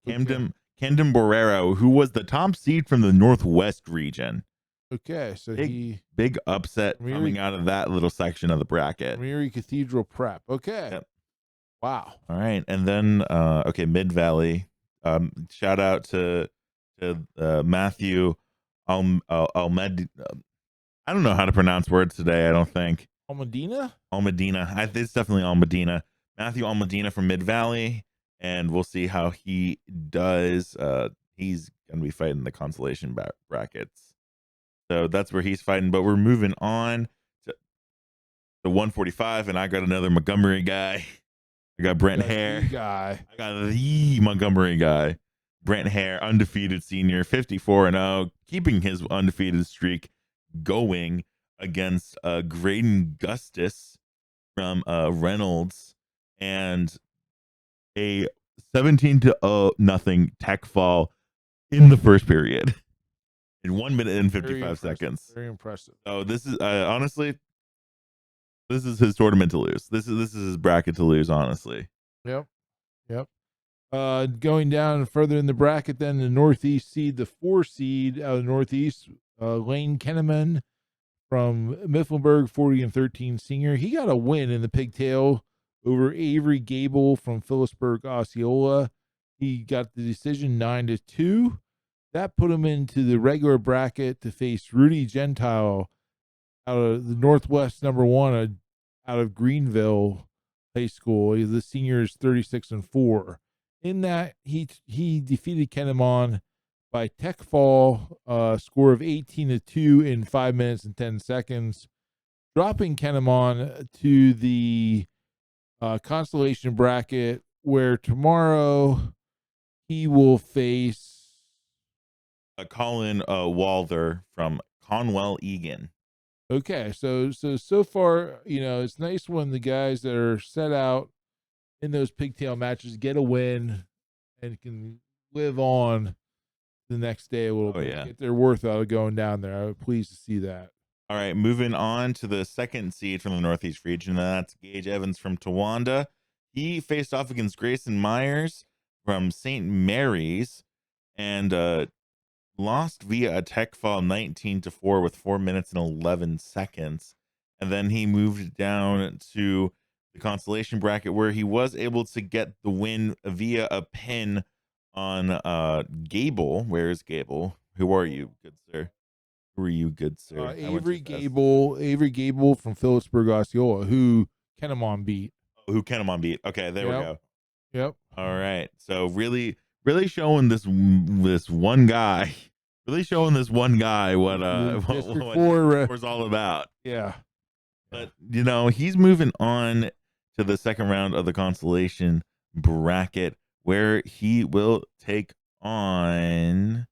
okay. Camden Borrero, who was the top seed from the Northwest region. Okay, so Big upset coming out of that little section of the bracket. Mary Cathedral Prep. Okay. Yep. Wow. All right, and then Mid Valley. Shout out to Matthew Almed. I don't know how to pronounce words today. I don't think Almadina. It's definitely Almadina. Matthew Almadina from Mid Valley, and we'll see how he does. He's gonna be fighting the consolation brackets, so that's where he's fighting. But we're moving on to the 145, and I got another Montgomery guy. I got Brent Hare. Guy. I got the Montgomery guy. Brent Hare, undefeated senior, 54-0, keeping his undefeated streak going against Graydon Gustus from Reynolds, and a 17-0 tech fall in the first period in 1 minute and 55 seconds. Very impressive. So this is honestly, this is his tournament to lose. This is his bracket to lose, honestly. Yep. Going down further in the bracket, then the Northeast seed, the 4 seed out of the Northeast, Lane Kenneman from Mifflinburg, 40-13 senior. He got a win in the pigtail over Avery Gable from Phillipsburg, Osceola. He got the decision 9-2. That put him into the regular bracket to face Rudy Gentile out of the Northwest #1 out of Greenville High School. The senior is 36-4. In that, he defeated Kennemon by tech fall, score of 18-2 in 5 minutes and 10 seconds, dropping Kennemon to the constellation bracket, where tomorrow he will face Colin Walther from Conwell Egan. Okay, so far, it's nice when the guys that are set out in those pigtail matches get a win and can live on the next day a little bit. Yeah. Get their worth out of going down there. I was pleased to see that. All right, moving on to the second seed from the Northeast region, and that's Gage Evans from Towanda. He faced off against Grayson Myers from St. Mary's and lost via a tech fall 19-4 with 4 minutes and 11 seconds. And then he moved down to the consolation bracket, where he was able to get the win via a pin on Gable. Where is Gable? Who are you, good sir? Who are you, good sir? Avery Gable from Phillipsburg, Osceola, who Kennemon beat. Who Kennemon beat. Okay, there we go. Yep. All right. So really showing this one guy, what it's all about. Yeah. But he's moving on to the second round of the consolation bracket, where he will take on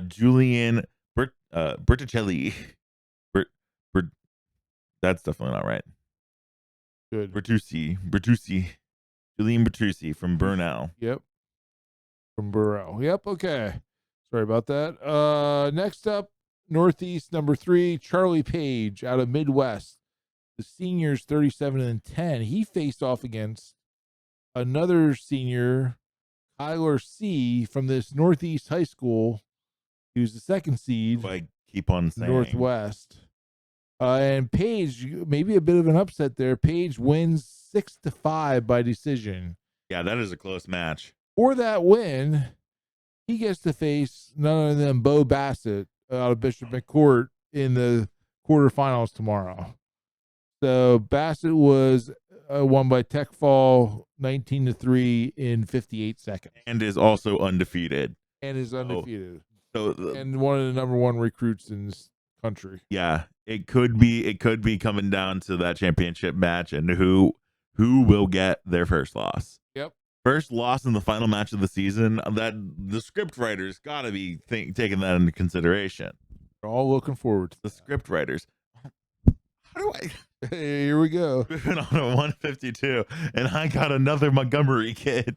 Julian Berticelli. That's definitely not right. Good. Bertucci. Julian Bertucci from Burnell. Yep. From Burrow. Yep. Okay. Sorry about that. Next up, Northeast #3, Charlie Page out of Midwest. The senior's 37-10. He faced off against another senior, Kyler C. from this Northeast high school. He was the second seed. I keep on saying Northwest. And Page, maybe a bit of an upset there. Page wins 6-5 by decision. Yeah, that is a close match. For that win, he gets to face none other than Bo Bassett out of Bishop McCourt in the quarterfinals tomorrow. So Bassett was won by tech fall 19-3 in 58 seconds. And is also undefeated. And So and one of the #1 recruits in this country. Yeah, it could be coming down to that championship match and who will get their first loss. Yep. First loss in the final match of the season. That the script writers got to be taking that into consideration. We're all looking forward to the script writers. How do I? Hey, here we go. Moving on to 152, and I got another Montgomery kid.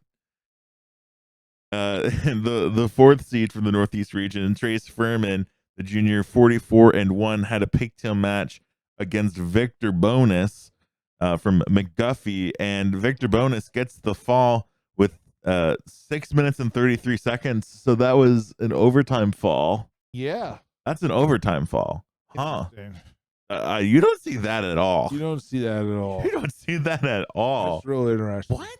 The fourth seed from the Northeast region, Trace Furman, the junior, 44-1, had a pigtail match against Victor Bonus from McGuffey, and Victor Bonus gets the fall with 6 minutes and 33 seconds. So that was an overtime fall. Yeah. That's an overtime fall. Huh. Interesting. You don't see that at all. You don't see that at all. You don't see that at all. That's really interesting. What?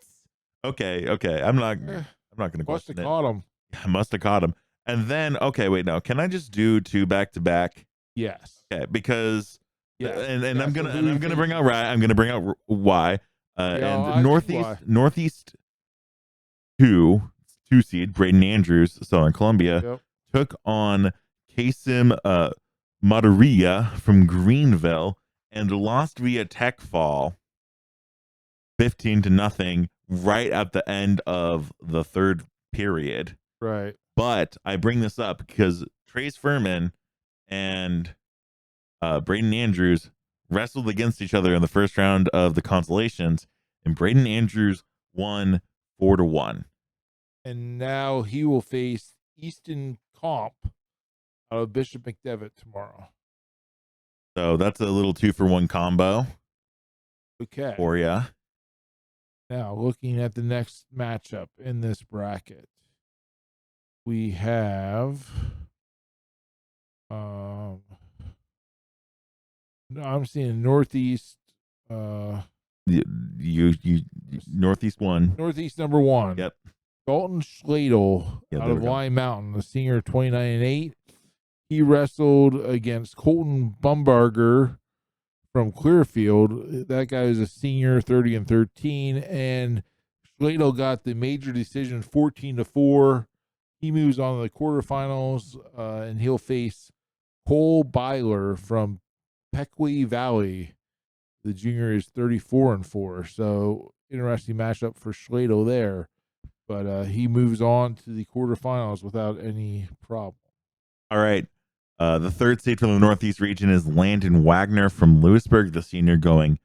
Okay. I'm not going to question it. Caught him. I must have caught him. And then, okay, wait, no. Can I just do 2 back to back? Yes. Okay, because and Yeah, I'm gonna bring out right. I'm gonna bring out why. And Northeast two seed Braden Andrews, Southern Columbia, took on Kasim Mataria from Greenville and lost via tech fall 15-0 right at the end of the third period. Right. But I bring this up because Trace Furman and Braden Andrews wrestled against each other in the first round of the consolations, and Braden Andrews won 4-1. And now he will face Easton Comp out of Bishop McDevitt tomorrow. So that's a little 2-for-1 combo. Okay. For ya. Now, looking at the next matchup in this bracket, we have I'm seeing Northeast you Northeast 1. Northeast number 1. Yep. Dalton Schladel out of Lime Mountain, the senior, 29-8. He wrestled against Colton Bumbarger from Clearfield. That guy is a senior, 30-13, and Schladel got the major decision, 14-4. He moves on to the quarterfinals, and he'll face Cole Byler from Pequea Valley. The junior is 34-4. So interesting matchup for Schladel there, but he moves on to the quarterfinals without any problem. All right. The third seed from the Northeast region is Landon Wagner from Lewisburg, the senior, going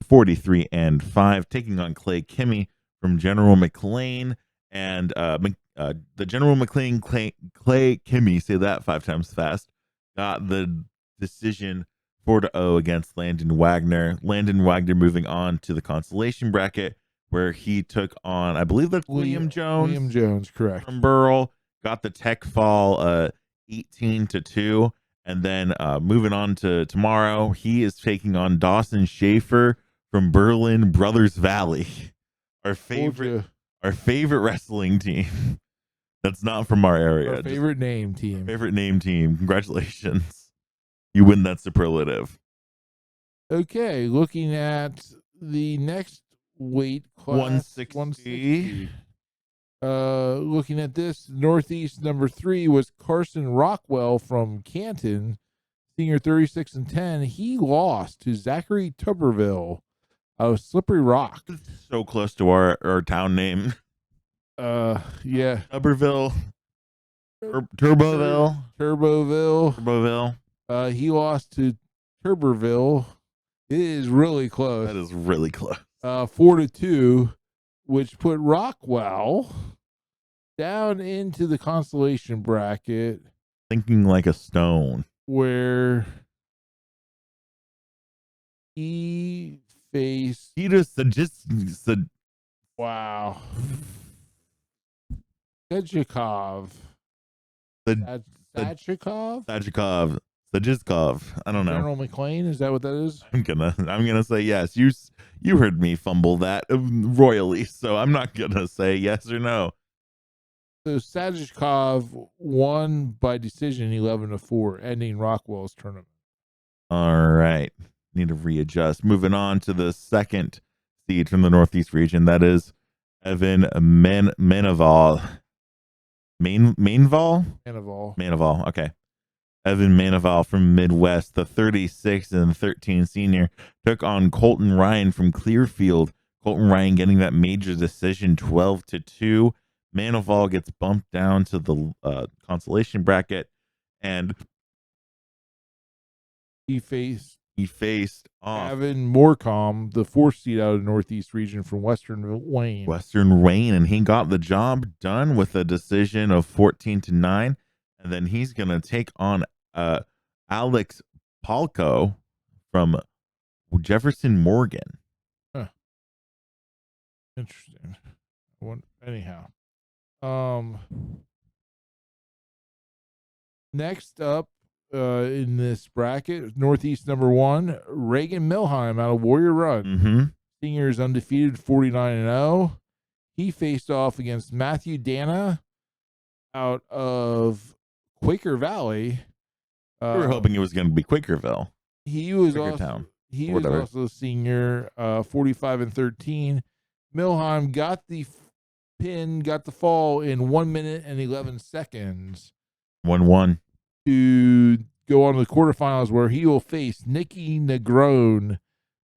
43-5, taking on Clay Kimmy from General McLean. And the General McLean Clay Kimmy, say that 5 times fast, got the decision 4-0 against Landon Wagner. Landon Wagner moving on to the consolation bracket, where he took on, I believe that's Liam Jones. Liam Jones, correct. From Burl, got the tech fall 18-2. And then moving on to tomorrow, he is taking on Dawson Schaefer from Berlin Brothers Valley. Our favorite wrestling team. That's not from our area. Our favorite name team. Favorite name team. Congratulations. You win that superlative. Okay, looking at the next weight class, 160. Looking at this, Northeast number 3 was Carson Rockwell from Canton, senior, 36-10. He lost to Zachary Tuberville out of Slippery Rock. So close to our town name. Yeah. Tuberville. Turboville. He lost to Tuberville. It is really close. That is really close. 4-2, which put Rockwell down into the consolation bracket. Thinking like a stone. Where he faced. He just said. Wow. Sajikov. Sajikov. I don't know. General McLean, is that what that is? I'm gonna say yes. You heard me fumble that royally, so I'm not gonna say yes or no. So Sajikov won by decision 11-4, ending Rockwell's tournament. All right. Need to readjust. Moving on to the second seed from the Northeast region. That is Evan Manival. Manival. Okay. Evan Manival from Midwest, the 36-13 senior, took on Colton Ryan from Clearfield. Colton Ryan getting that major decision 12-2. Manival gets bumped down to the consolation bracket, and he faced He faced off Gavin Morecombe, the 4th seed out of the Northeast region from Western Wayne. and he got the job done with a decision of 14-9. And then he's gonna take on Alex Palco from Jefferson Morgan. Huh. Interesting. Anyhow, next up in this bracket, Northeast number 1, Reagan Milheim out of Warrior Run. Mm-hmm. Senior is undefeated, 49-0. He faced off against Matthew Dana out of Quaker Valley. We were hoping it was going to be Quakerville. He was Quakertown, also a senior, 45-13. Milheim got the pin, got the fall in 1 minute and 11 seconds. 1-1. To go on to the quarterfinals, where he will face Nicky Negrone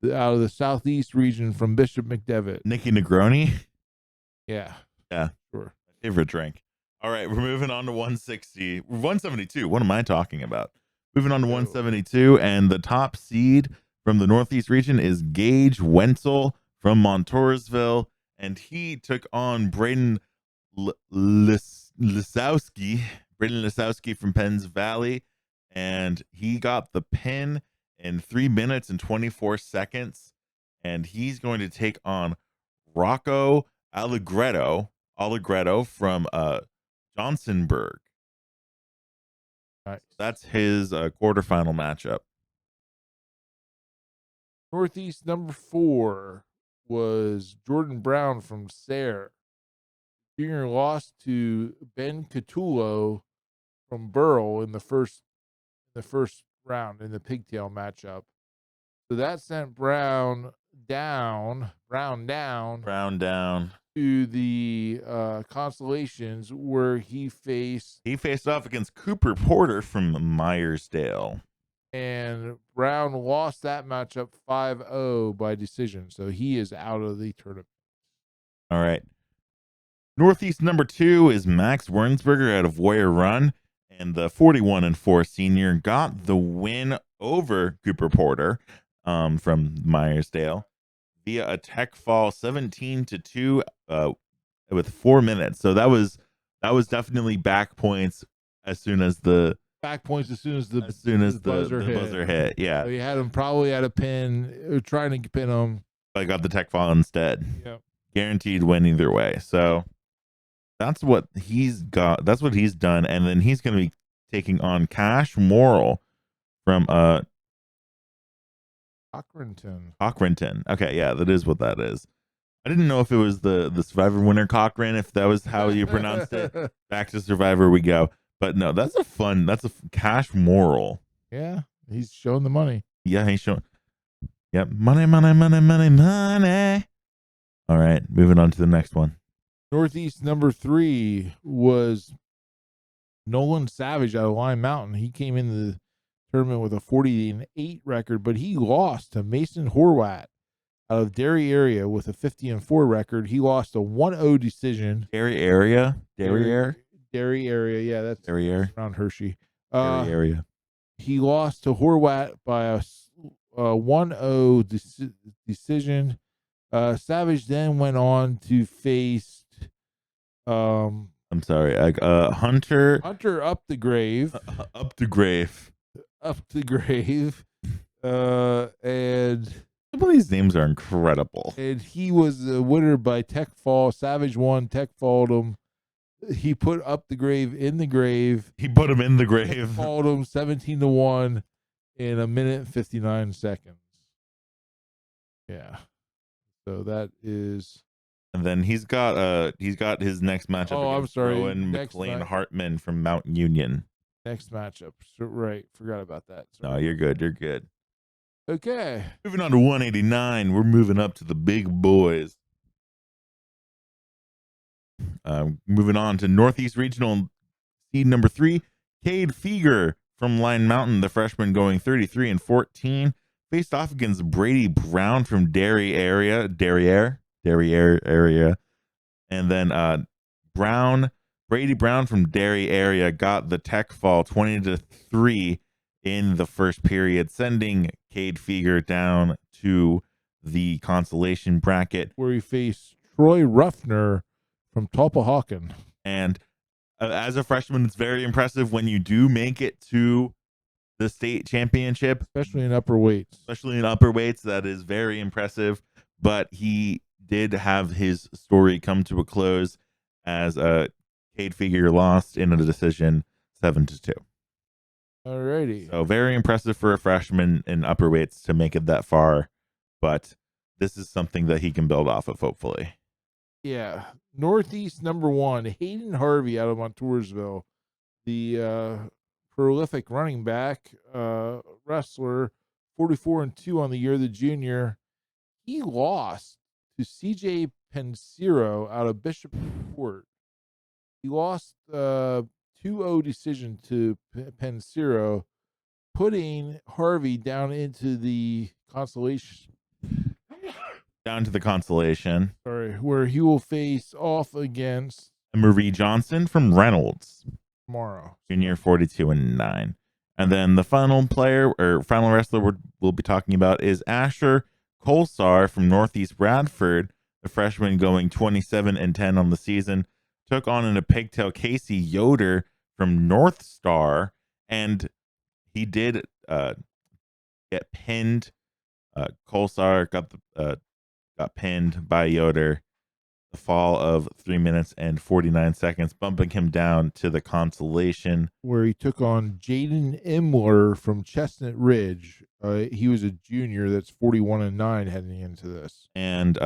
out of the Southeast region from Bishop McDevitt. Nicky Negroni? Yeah. Yeah. Sure. Favorite drink. All right, we're moving on to 172. What am I talking about? Moving on to 172, and the top seed from the Northeast region is Gage Wenzel from Montoursville, and he took on Braden Lisowski from Penns Valley, and he got the pin in 3 minutes and 24 seconds, and he's going to take on Rocco Allegretto from Johnsonburg. Nice. That's his quarterfinal matchup. Northeast number 4 was Jordan Brown from Sayre. Junior lost to Ben Catullo from Burrell in the first round in the pigtail matchup. So that sent Brown down to the consolations, where he faced off against Cooper Porter from Myersdale. And Brown lost that matchup 5-0 by decision. So he is out of the tournament. All right. Northeast number 2 is Max Wernsberger out of Warrior Run. And the 41-4 senior got the win over Cooper Porter from Myersdale via a tech fall 17-2 with 4 minutes. So that was definitely back points as soon as the buzzer hit. Yeah. So you had him probably at a pin, trying to pin him. But I got the tech fall instead. Yep. Guaranteed win either way. So that's what he's got. That's what he's done. And then he's going to be taking on Cash Morrill from Cochranton. Okay, yeah, that is what that is. I didn't know if it was the Survivor winner Cochran, if that was how you pronounced it. Back to Survivor we go. But no, that's a Cash Morrill. Yeah, he's showing the money. Yeah, he's showing. Yep, money. All right, moving on to the next one. Northeast number 3 was Nolan Savage out of Lime Mountain. He came into the tournament with a 40-8 record, but he lost to Mason Horwat out of Derry area with a 50-4 record. He lost a 1-0 decision. Derry area. Yeah, that's Derry area around Hershey. Derry area. He lost to Horwat by a 1-0 decision. Savage then went on to face I'm sorry, Hunter up the grave. And some of these names are incredible. And he was a winner by tech fall. Savage won, tech falled him. He put up the grave in the grave. He put him in the grave. Falled him 17-1 in 1 minute and 59 seconds. Yeah. So that is. And then he's got his next matchup. Oh, I'm sorry. Rowan McLean Hartman from Mount Union. Next matchup. So, right. Forgot about that. Sorry. No, you're good. Okay. Moving on to 189. We're moving up to the big boys. Moving on to Northeast Regional seed number 3, Cade Feger from Line Mountain, the freshman, going 33-14. Faced off against Brady Brown from Derry area. And then Brady Brown from Derry area got the tech fall 20-3 in the first period, sending Cade Figure down to the consolation bracket. where he faced Troy Ruffner from Tulpahawken. And as a freshman, it's very impressive when you do make it to the state championship, especially in upper weights. That is very impressive. But he did have his story come to a close as Cade Figure lost in a decision 7-2. Alrighty. So very impressive for a freshman in upper weights to make it that far. But this is something that he can build off of, hopefully. Yeah. Northeast number 1, Hayden Harvey out of Montoursville. The prolific running back, wrestler, 44-2 on the year, the junior. He lost to CJ Pensiro out of Bishopport. He lost 2-0 decision to Pensiro, putting Harvey down into the consolation. Sorry, where he will face off against Marie Johnson from Reynolds tomorrow. Junior, 42-9. And then the final wrestler we'll be talking about is Asher Kolsar from Northeast Bradford, the freshman going 27-10 on the season, took on in a pigtail Casey Yoder from North Star, and he did get pinned. Kolsar got pinned by Yoder. The fall of 3 minutes and 49 seconds, bumping him down to the consolation, where he took on Jaden Imler from Chestnut Ridge. He was a junior that's 41-9 heading into this. And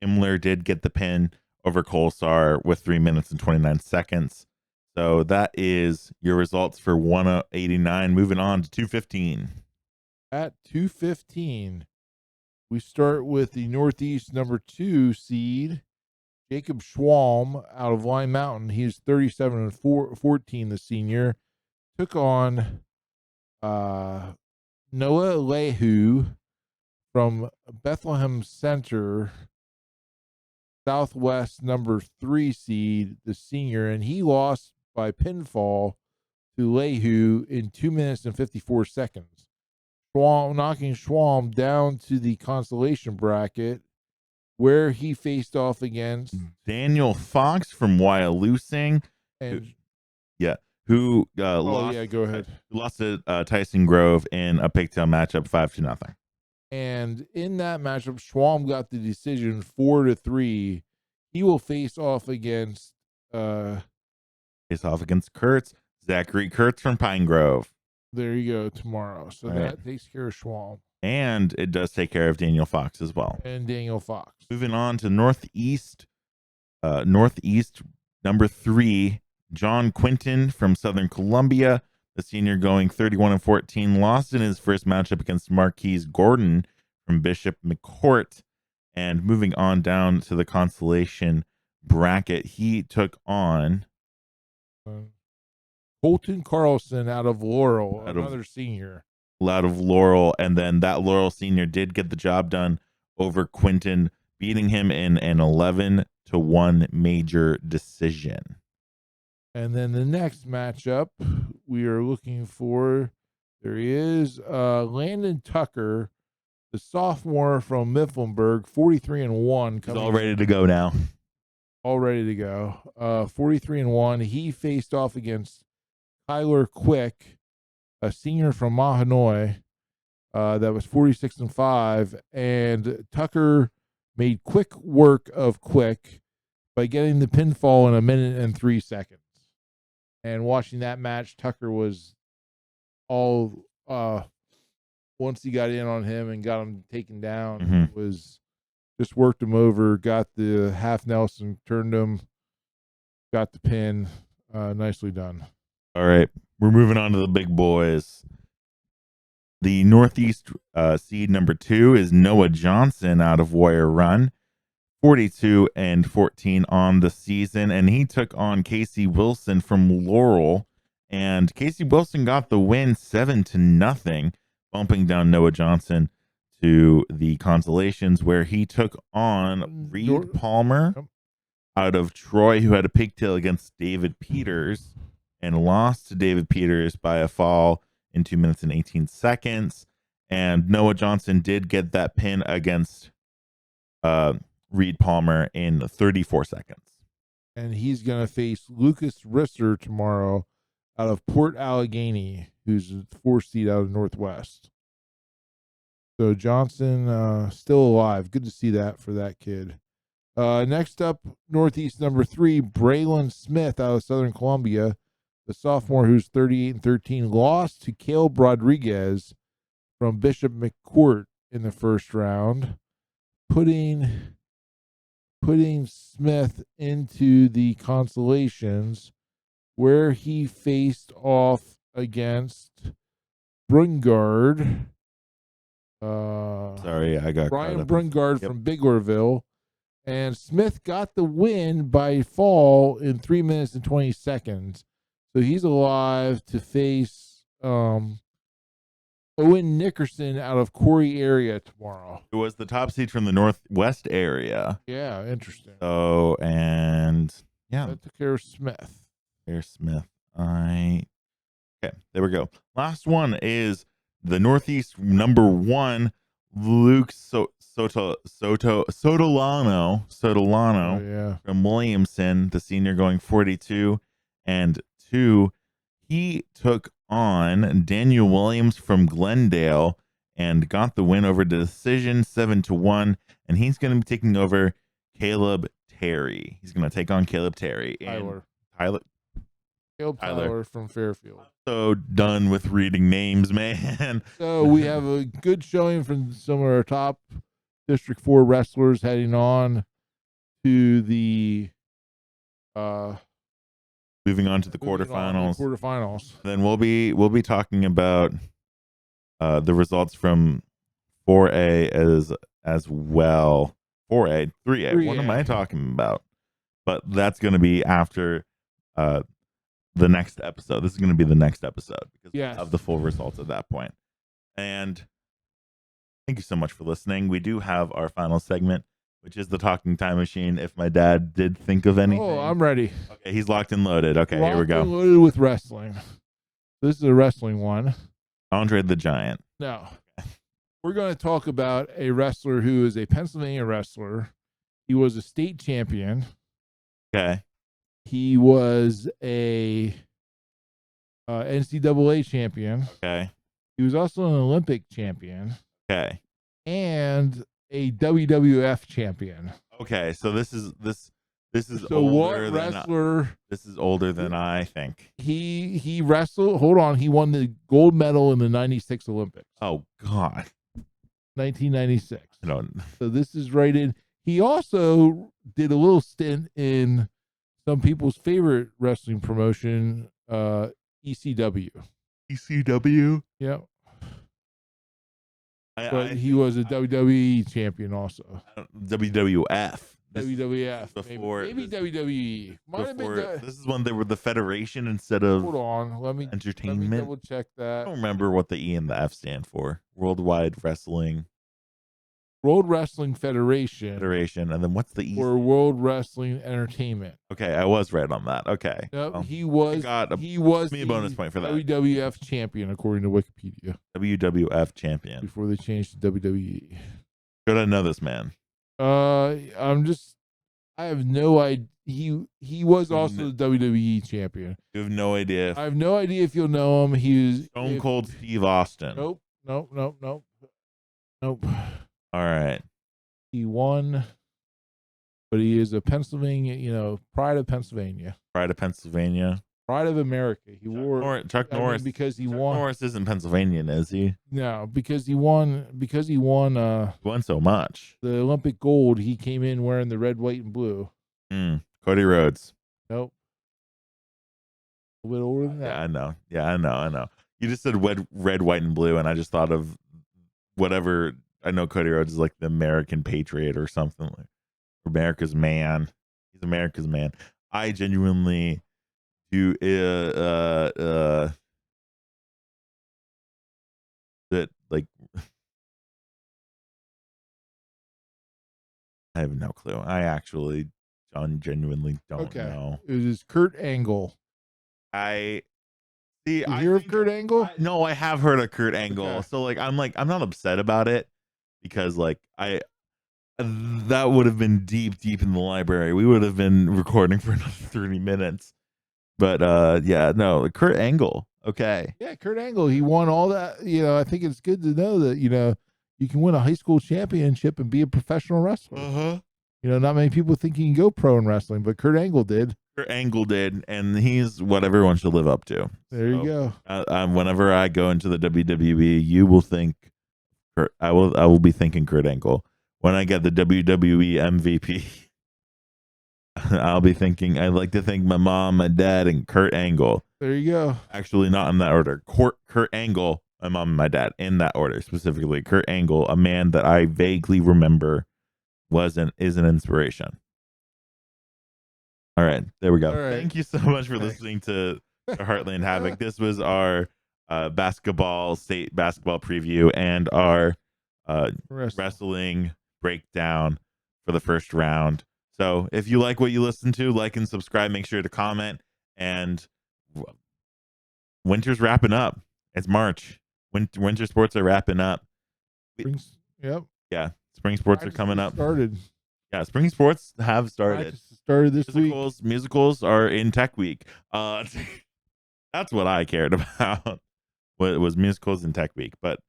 Imler did get the pin over Kolsar with 3 minutes and 29 seconds. So that is your results for 189. Moving on to 215. At 215, we start with the Northeast number 2 seed, Jacob Schwalm out of Lime Mountain. He's 37-14, the senior. Took on Noah Lehu from Bethlehem Center, Southwest number 3 seed, the senior, and he lost by pinfall to Lehu in 2 minutes and 54 seconds. Knocking Schwalm down to the consolation bracket, where he faced off against Daniel Fox from Wyalusing, who lost to Tyson Grove in a pigtail matchup 5-0. And in that matchup, Schwalm got the decision 4-3. He will face off against Kurtz, Zachary Kurtz from Pine Grove. There you go, tomorrow. So that takes care of Schwalm. And it does take care of Daniel Fox as well. And Daniel Fox. Moving on to Northeast number 3, John Quinton from Southern Columbia, the senior going 31-14, lost in his first matchup against Marquise Gordon from Bishop McCourt. And moving on down to the consolation bracket, he took on Colton Carlson out of Laurel, another senior. Out of Laurel, and then that Laurel senior did get the job done over Quinton, beating him in an 11-1 major decision. And then the next matchup we are looking for, there he is, Landon Tucker, the sophomore from Mifflinburg, 43-1. He's all ready to go now. All ready to go. 43-1. He faced off against Kyler Quick, a senior from Mahanoy, that was 46-5, and Tucker made quick work of Quick by getting the pinfall in 1 minute and 3 seconds. And watching that match, Tucker was all once he got in on him and got him taken down, was just worked him over, got the half Nelson, turned him, got the pin. Nicely done. All right, we're moving on to the big boys. The Northeast seed number 2 is Noah Johnson out of Warrior Run, 42-14 on the season, and he took on Casey Wilson from Laurel, and Casey Wilson got the win 7-0, bumping down Noah Johnson to the consolations, where he took on Reed Palmer out of Troy, who had a pigtail against David Peters and lost to David Peters by a fall in 2 minutes and 18 seconds. And Noah Johnson did get that pin against Reed Palmer in 34 seconds. And he's going to face Lucas Risser tomorrow out of Port Allegheny, who's a 4 seed out of Northwest. So Johnson still alive. Good to see that for that kid. Next up, Northeast number 3, Braylon Smith out of Southern Columbia, the sophomore who's 38-13, lost to Caleb Rodriguez from Bishop McCourt in the first round, putting Smith into the consolations, where he faced off against Brungard. Sorry, I got Brian Brungard Yep. from Biglerville. And Smith got the win by fall in 3 minutes and 20 seconds. So he's alive to face Owen Nickerson out of Corey area tomorrow. It was the top seed from the Northwest area. Yeah, interesting. So, and yeah. That took care of Smith. Smith. Okay, there we go. Last one is the Northeast number 1, Luke Sotolano from Williamson, the senior, going 42-2. He took on Daniel Williams from Glendale and got the win over decision 7-1. And he's going to be taking over Caleb Terry. He's going to take on Caleb Terry. Tyler from Fairfield. So done with reading names, man. So we have a good showing from some of our top District 4 wrestlers heading on to the moving on to the quarterfinals. Then we'll be talking about the results from 4A as well. 4A, 3A. What am I talking about? But that's going to be after the next episode. This is going to be the next episode because of the full results at that point. And thank you so much for listening. We do have our final segment, which is the talking time machine. If my dad did think of anything. Oh, I'm ready. Okay, he's locked and loaded. Okay, here we go. Locked and loaded with wrestling. This is a wrestling one. Andre the Giant. No. We're going to talk about a wrestler who is a Pennsylvania wrestler. He was a state champion. Okay. He was a NCAA champion. Okay. He was also an Olympic champion. Okay. And a WWF champion. Okay, so this is so older what wrestler? This is older than I think. He wrestled. Hold on, he won the gold medal in the '96 Olympics. Oh God. 1996. I don't. So this is right in. He also did a little stint in some people's favorite wrestling promotion, ECW. ECW? Yep. But he was a WWE champion also. WWF. WWF. Before, maybe WWE. Might have been this is when they were the Federation instead of Hold on. Let me double check that. I don't remember what the E and the F stand for. Worldwide Wrestling. World Wrestling Federation. And then what's the E? Or World Wrestling Entertainment. Okay, I was right on that. Okay. Yep, well, he was me a bonus point for that. WWF champion according to Wikipedia. WWF champion. Before they changed to WWE. Should I know this man? I have no idea. He was also the WWE champion. You have no idea. I have no idea if you'll know him. He was Stone Cold Steve Austin. Nope. All right. He won, but he is a Pennsylvania, pride of Pennsylvania. Pride of Pennsylvania. Pride of America. He wore Chuck Norris because he Chuck won. Norris isn't Pennsylvanian, is he? No, because he won. He won so much. The Olympic gold. He came in wearing the red, white, and blue. Cody Rhodes. Nope. A little older than that. Yeah, I know. You just said red, white, and blue, and I just thought of whatever. I know Cody Rhodes is like the American patriot or something, like America's man. He's America's man. I genuinely do that, like, I have no clue. I genuinely don't know. It was Kurt Angle. I See, You I hear of think Kurt Angle? no, I have heard of Kurt Angle. Okay. So I'm not upset about it because I that would have been deep in the library. We would have been recording for another 30 minutes. But yeah, no, Kurt Angle. Okay. Yeah, Kurt Angle. He won all that. I think it's good to know that you can win a high school championship and be a professional wrestler. Uh-huh. Not many people think you can go pro in wrestling, but Kurt Angle did. Kurt Angle did, and he's what everyone should live up to. There you go. Whenever I go into the WWE, you will think I will be thinking Kurt Angle. When I get the WWE MVP, I'll be thinking I'd like to thank my mom, my dad, and Kurt Angle. There you go. Actually, not in that order. Kurt Angle, my mom and my dad, in that order specifically. Kurt Angle, a man that I vaguely remember is an inspiration. All right, there we go. All right. Thank you so much for Thanks. listening to Heartland Havoc. This was our state basketball preview and our wrestling breakdown for the first round. So if you like what you listen to, like and subscribe. Make sure to comment. And winter's wrapping up. It's March. Winter sports are wrapping up. Yep. Yeah, spring sports are coming up. Started. Yeah, spring sports have started. Started this week. Musicals are in Tech Week. That's what I cared about. What was musicals in Tech Week? But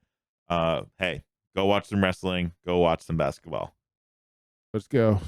hey, go watch some wrestling. Go watch some basketball. Let's go.